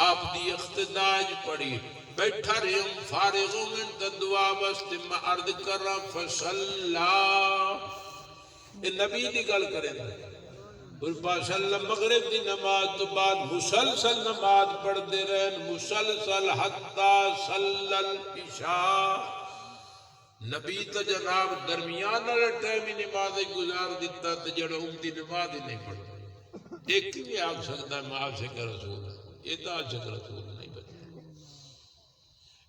آپ دی اقتداج پڑھی بیٹھا رہے ہم فارغوں میں دعا بستے میں عرض کر رہا فصلہ یہ نبی دی گل کریں مغرب دی نماز تو بعد مسلسل نماز پڑھ دے رہے مسلسل حتی صلی العشاء نبی تو جناب درمیان والے ٹائم ہی نماز گزار دیتا تو جڑا امتی نماز ہی نہیں پڑھتا ایک بھی آگ سکتا ہے میں آپ سے کہ رسول ہے یہ تو آج سے کہ رسول نہیں بچتا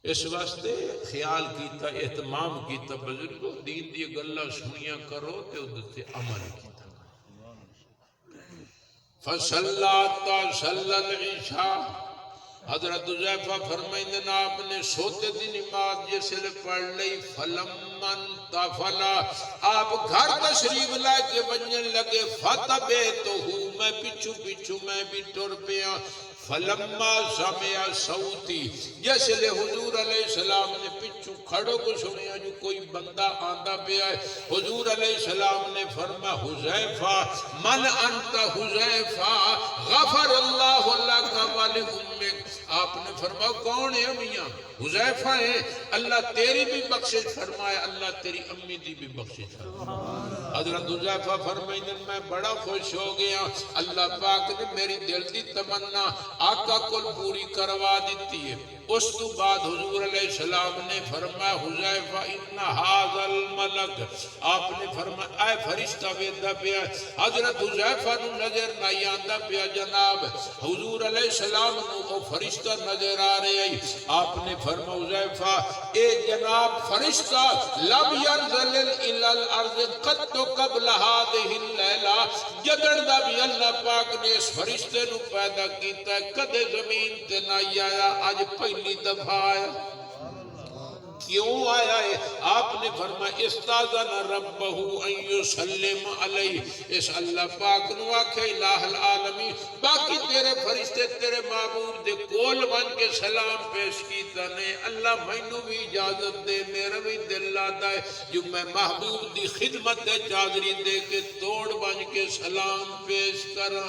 اس واسطے خیال کیتا اہتمام کیتا بزرگوں دین دی گلہ سنیاں کرو تے ادھر سے عمل کیتا فصلاتا صلی العشاء حضرت حذیفہ فرمائندن آپ نے سوتے دی نماز جسے پڑھ لئی فلمن تفلا آپ گھر تشریف لائے کے بنجن لگے فتبے تو ہوں میں پچھو میں بھی ٹر پیا فلما سمع صوتی جیسے لے حضور علیہ السلام نے پچھو کھڑو کو سنیا جو کوئی بندہ آندہ پہ آئے حضور علیہ السلام نے فرما حذیفہ من انت حذیفہ غفر اللہ اللہ کا والی امک آپ نے فرما کون ہے میاں حذیفہ ہے اللہ تیری بھی بخشش فرمائے اللہ تیری امی دی بھی بخشش فرمائے حضرت حذیفہ فرمائے میں بڑا خوش ہو گیا اللہ پاک نے میری دل دی تمنا آقا کو پوری کروا دیتی ہے اس تو بعد حضور علیہ السلام نے فرمایا حذیفہ ان ھذا الملک آپ نے فرمایا اے فرشتہ ویدہ پیا حضرت حذیفہ نو نظر نہیں آندہ پیا جناب حضور علیہ السلام نو وہ فرشتہ نظر آ رہے ہیں آپ نے فرمایا حذیفہ اے جناب فرشتہ لم ينزل الى الارض قط قبل هذه الليلہ جدن دا بھی اللہ پاک نے اس فرشتے نو پیدا کیتا ہے کدے زمین تے نہ آیا آج پہلی دفعہ آیا کیوں آیا ہے آپ نے فرمایا استاذن ربہ ان یسلم علیہ اس اللہ پاک نو آکھے الہ العالمین باقی تیرے فرشتے تیرے معبود دے کول بن کے سلام پیش کیتا نے اللہ مینوں بھی اجازت دے میرا بھی دل لاتا ہے جو میں محبوب دی خدمت دے چادری دے کے توڑ بن کے سلام پیش کرا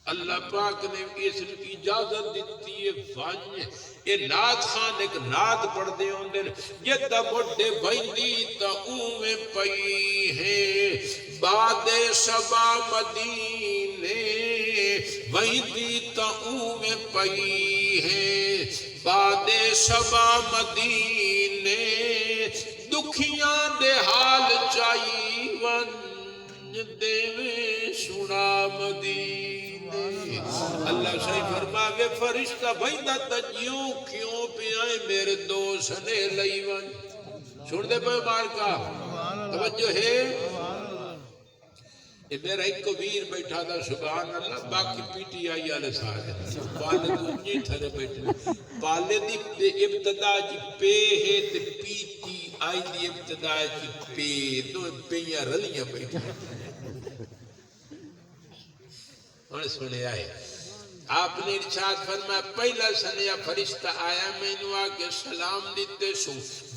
اللہ پاک نے اس کی اجازت دیتی ہے فن یہ نعت خان ایک نعت پڑھ دے ہوں دے یہ تا بڑھے بھائندی تا اومیں پئی ہے بعد شبا مدینے بھائندی تا اومیں پئی ہے بعد شبا مدینے دکھیاں دے حال چائی ون دے سنا مدینے اللہ صحیح فرماوے فرشتہ بھائندہ تجیوں کیوں پہ آئے میرے دوست نے لئی ون چھوڑ دے پہ بار کا توجہ ہے یہ میرا ایک کبیر بیٹھا تھا سبحان اللہ باقی پی ٹی آئی آلے سارے پالے تو نہیں تھرے بیٹھے پالے دی ابتدا جی پے ہے تے پی ٹی آئی دی ابتدا جی پے دو پیاں رلیاں بیٹھے اور سنے آئے آپ نے ارشاد فرمایا پہلا سنیا فرشتہ آیا مینوں آکے سلام دیتے سو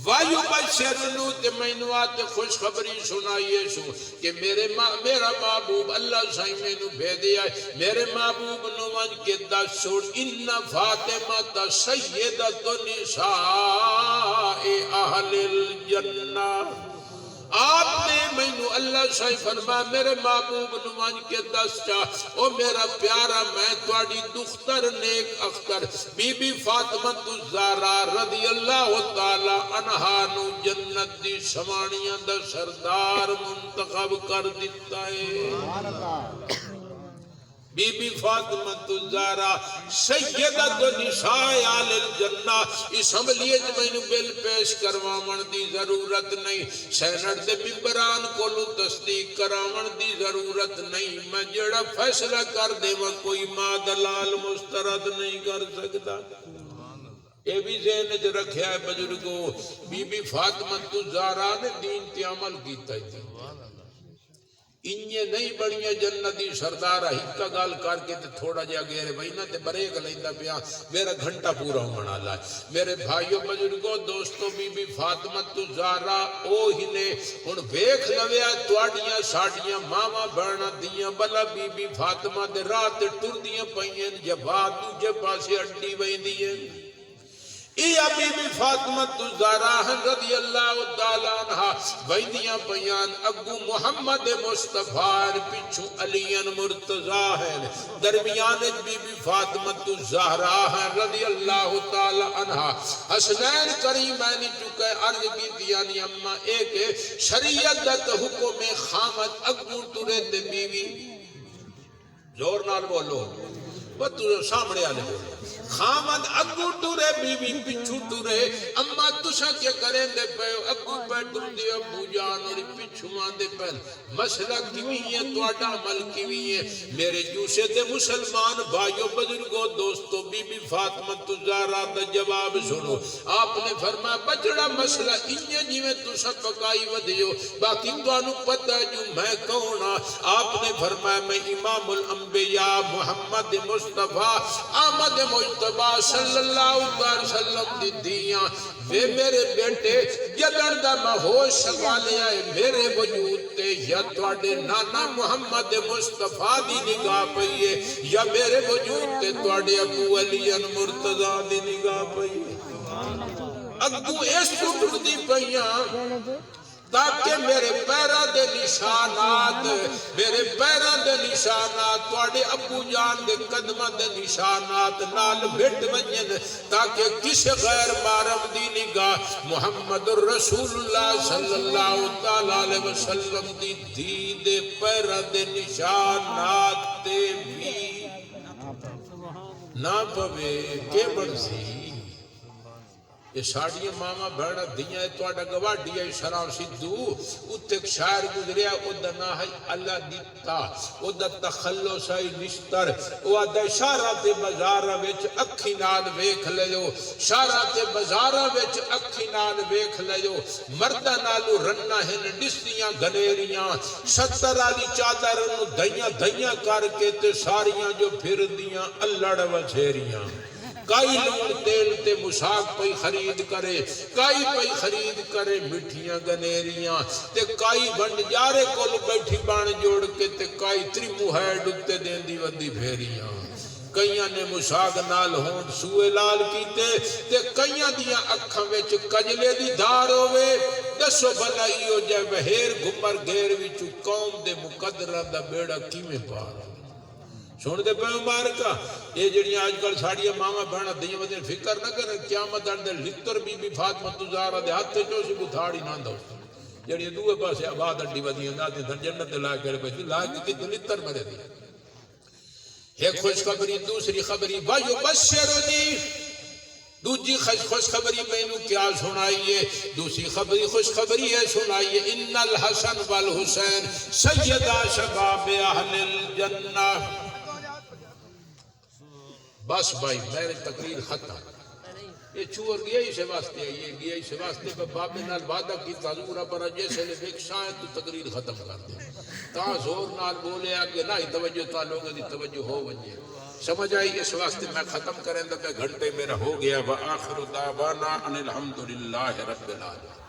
وایو بشرنو تے مینوں آتے خوشخبری سنائیے سو کہ میرا محبوب اللہ سائیں مینوں بھیجے آئے میرے محبوب نو من کے دس سوڑ ان فاطمہ تا سیدۃ نساء اہل الجنہ آپ نے مینوں اللہ صحیح فرما میرے محبوب نمان کے دس چاہ او میرا پیارا میں توڑی دختر نیک اختر بی بی فاطمہ الزہرا رضی اللہ تعالی عنہا نو جنت دی سمانیاں دا سردار منتخب کر دیتا ہے بی بی فاطمہ الزہرا سیدۃ نساء اہل الجنہ اسمبلیت میں بل پیش کرواون دی ضرورت نہیں سینٹ دے ممبران کولو تصدیق کراون دی ضرورت نہیں میں جڑا فیصلہ کر دے وہ کوئی ماں دلال مسترد نہیں کر سکتا اے بھی ذہن وچ رکھیا ہے بزرگوں بی بی فاطمہ الزہرا نے دین تے عمل کیتا ہے انہیں نہیں بڑیاں جنتی سردارہ ہکا گال کر کے تے تھوڑا جا گیرے بھائی نا تے بریک لیندہ پیا میرا گھنٹہ پورا ہونا لائے میرے بھائیوں بزرگوں دوستوں بی بی فاطمہ الزہرا او ہی نے ان ویکھ لویا تواڈیاں ساڈیاں ماما بہنا دیاں بلا بی بی فاطمہ دے رات ٹر دیاں پئیں جبا دوجے پاسے اڈی ویندیاں اے بی بی فاطمہ الزہرا رضی اللہ تعالی عنہا ویندیاں بیان اگو محمد مصطفی پچھو علی مرتضیٰ ہے درمیان بی بی فاطمہ الزہرا رضی اللہ تعالی عنہا حسنین کریمین چکے عرض کی دیانی اما ایک شریعت حکم خامت اگو ترے دے بیوی زور نال بولو وہ تو سامنے آنے بولو خامد اگو ٹورے بی بی پچھو ٹورے اما تسا کیا کریں دے پہ اگو پہ تم دے ابو جان اور پچھوان دے پہ مسئلہ کیویں ہے تواڈا عمل کیویں ہے میرے جوشے دے مسلمان بھائیو بزرگو دوستو بی بی فاطمہ الزہرا دا جواب سنو آپ نے فرمایا بچڑا مسئلہ انجے جیویں تسا پکائی ودیو باقی توانو پتہ ہے جو میں کون آپ نے فرمایا میں امام الانبیاء محمد مصطفیٰ آمد مجتبہ صلی اللہ علیہ وسلم دی دیاں وے میرے بیٹے جدن دا مہوش سوالے آئے میرے وجود تے یا توڑے نانا محمد مصطفیٰ دی نگاہ پئیے یا میرے وجود تے توڑے ابو علی مرتضی دی نگاہ پئیے اگو اس ٹوٹ دی پئیاں تاکہ میرے پیرہ دے نشانات توڑے ابو جان دے قدمہ دے نشانات نال بھٹ ونجن تاکہ کس غیر محرم دی نگاہ محمد الرسول اللہ صلی اللہ علیہ وسلم دی دے پیرہ دے نشانات تے بھی نہ پوے کے مرضی یہ ساڑیاں ماما بھڑا دیاں توڑا گواڈی ہے شرام سدھو اتھے ایک شاعر گزریا او دا نا ہے اللہ دیتا او دا تخلص ہے نشتر او دا شارات بزارہ ویچ اکھی نال ویکھ لے جو شارات بزارہ ویچ اکھی نال ویکھ لے جو مردہ نالو رنہ ہن ڈسیاں گھنیریاں ستر آلی چادر انو دھیاں کر کے تے ساریاں جو پھر دیاں اللڑ وچھیریاں کائی لون تیل تے مشاک پئی خرید کرے کائی پئی خرید کرے مٹھیاں گنیریاں تے کائی بند جارے کول بیٹھی بان جوڑ کے تے کائی تری موہیڈ اتے دین دی ودی بھیریاں کئیاں نے مشاک نال ہونٹ سوئے لال کیتے تے کئیاں دیاں اکھاں ویچ کجلے دی دھار ہوئے دسو بھلائیو جائے بہیر گھمر گھیر ویچو قوم دے مقدرہ دا بیڑا کیمیں پار سن دے پہ مبارکہ یہ جڑی آج کل ساڑیاں ماما بہنا دیاں ودین فکر نہ کریں قیامت اندر لتر بی بی فاطمہ الزہرا دے ہاتھ جو سی بتھاڑی نہ دو جڑی دوے پاسے آباد اڈی ودیاں ناتے دھن جنت لائے کرے پہ لائے کی لتر مرے دی ایک خوش خبری دوسری خبری بھائیو بشرنی دوسری خوش خبری میں نو کیا سنائیے دوسری خبری خوش خبری ہے سنائیے ان الحسن والحسین سیدہ شباب اہل الجنہ بس بھائی میرے تقریر ختم یہ چور گیا ہی سے واسطے ہے یہ گیا ہی سے واسطے پر بابے نال وعدہ کی تازورہ پر جیسے لے ایک شاید تو تقریر ختم کر دے تا زور نال بولے آگے نہ ہی توجہ تا لوگوں دی توجہ ہو ونجے سمجھ آئی اس واسطے میں ختم کریں دا کہ گھنٹے میرا ہو گیا وآخر دعوانا ان الحمدللہ رب العالمین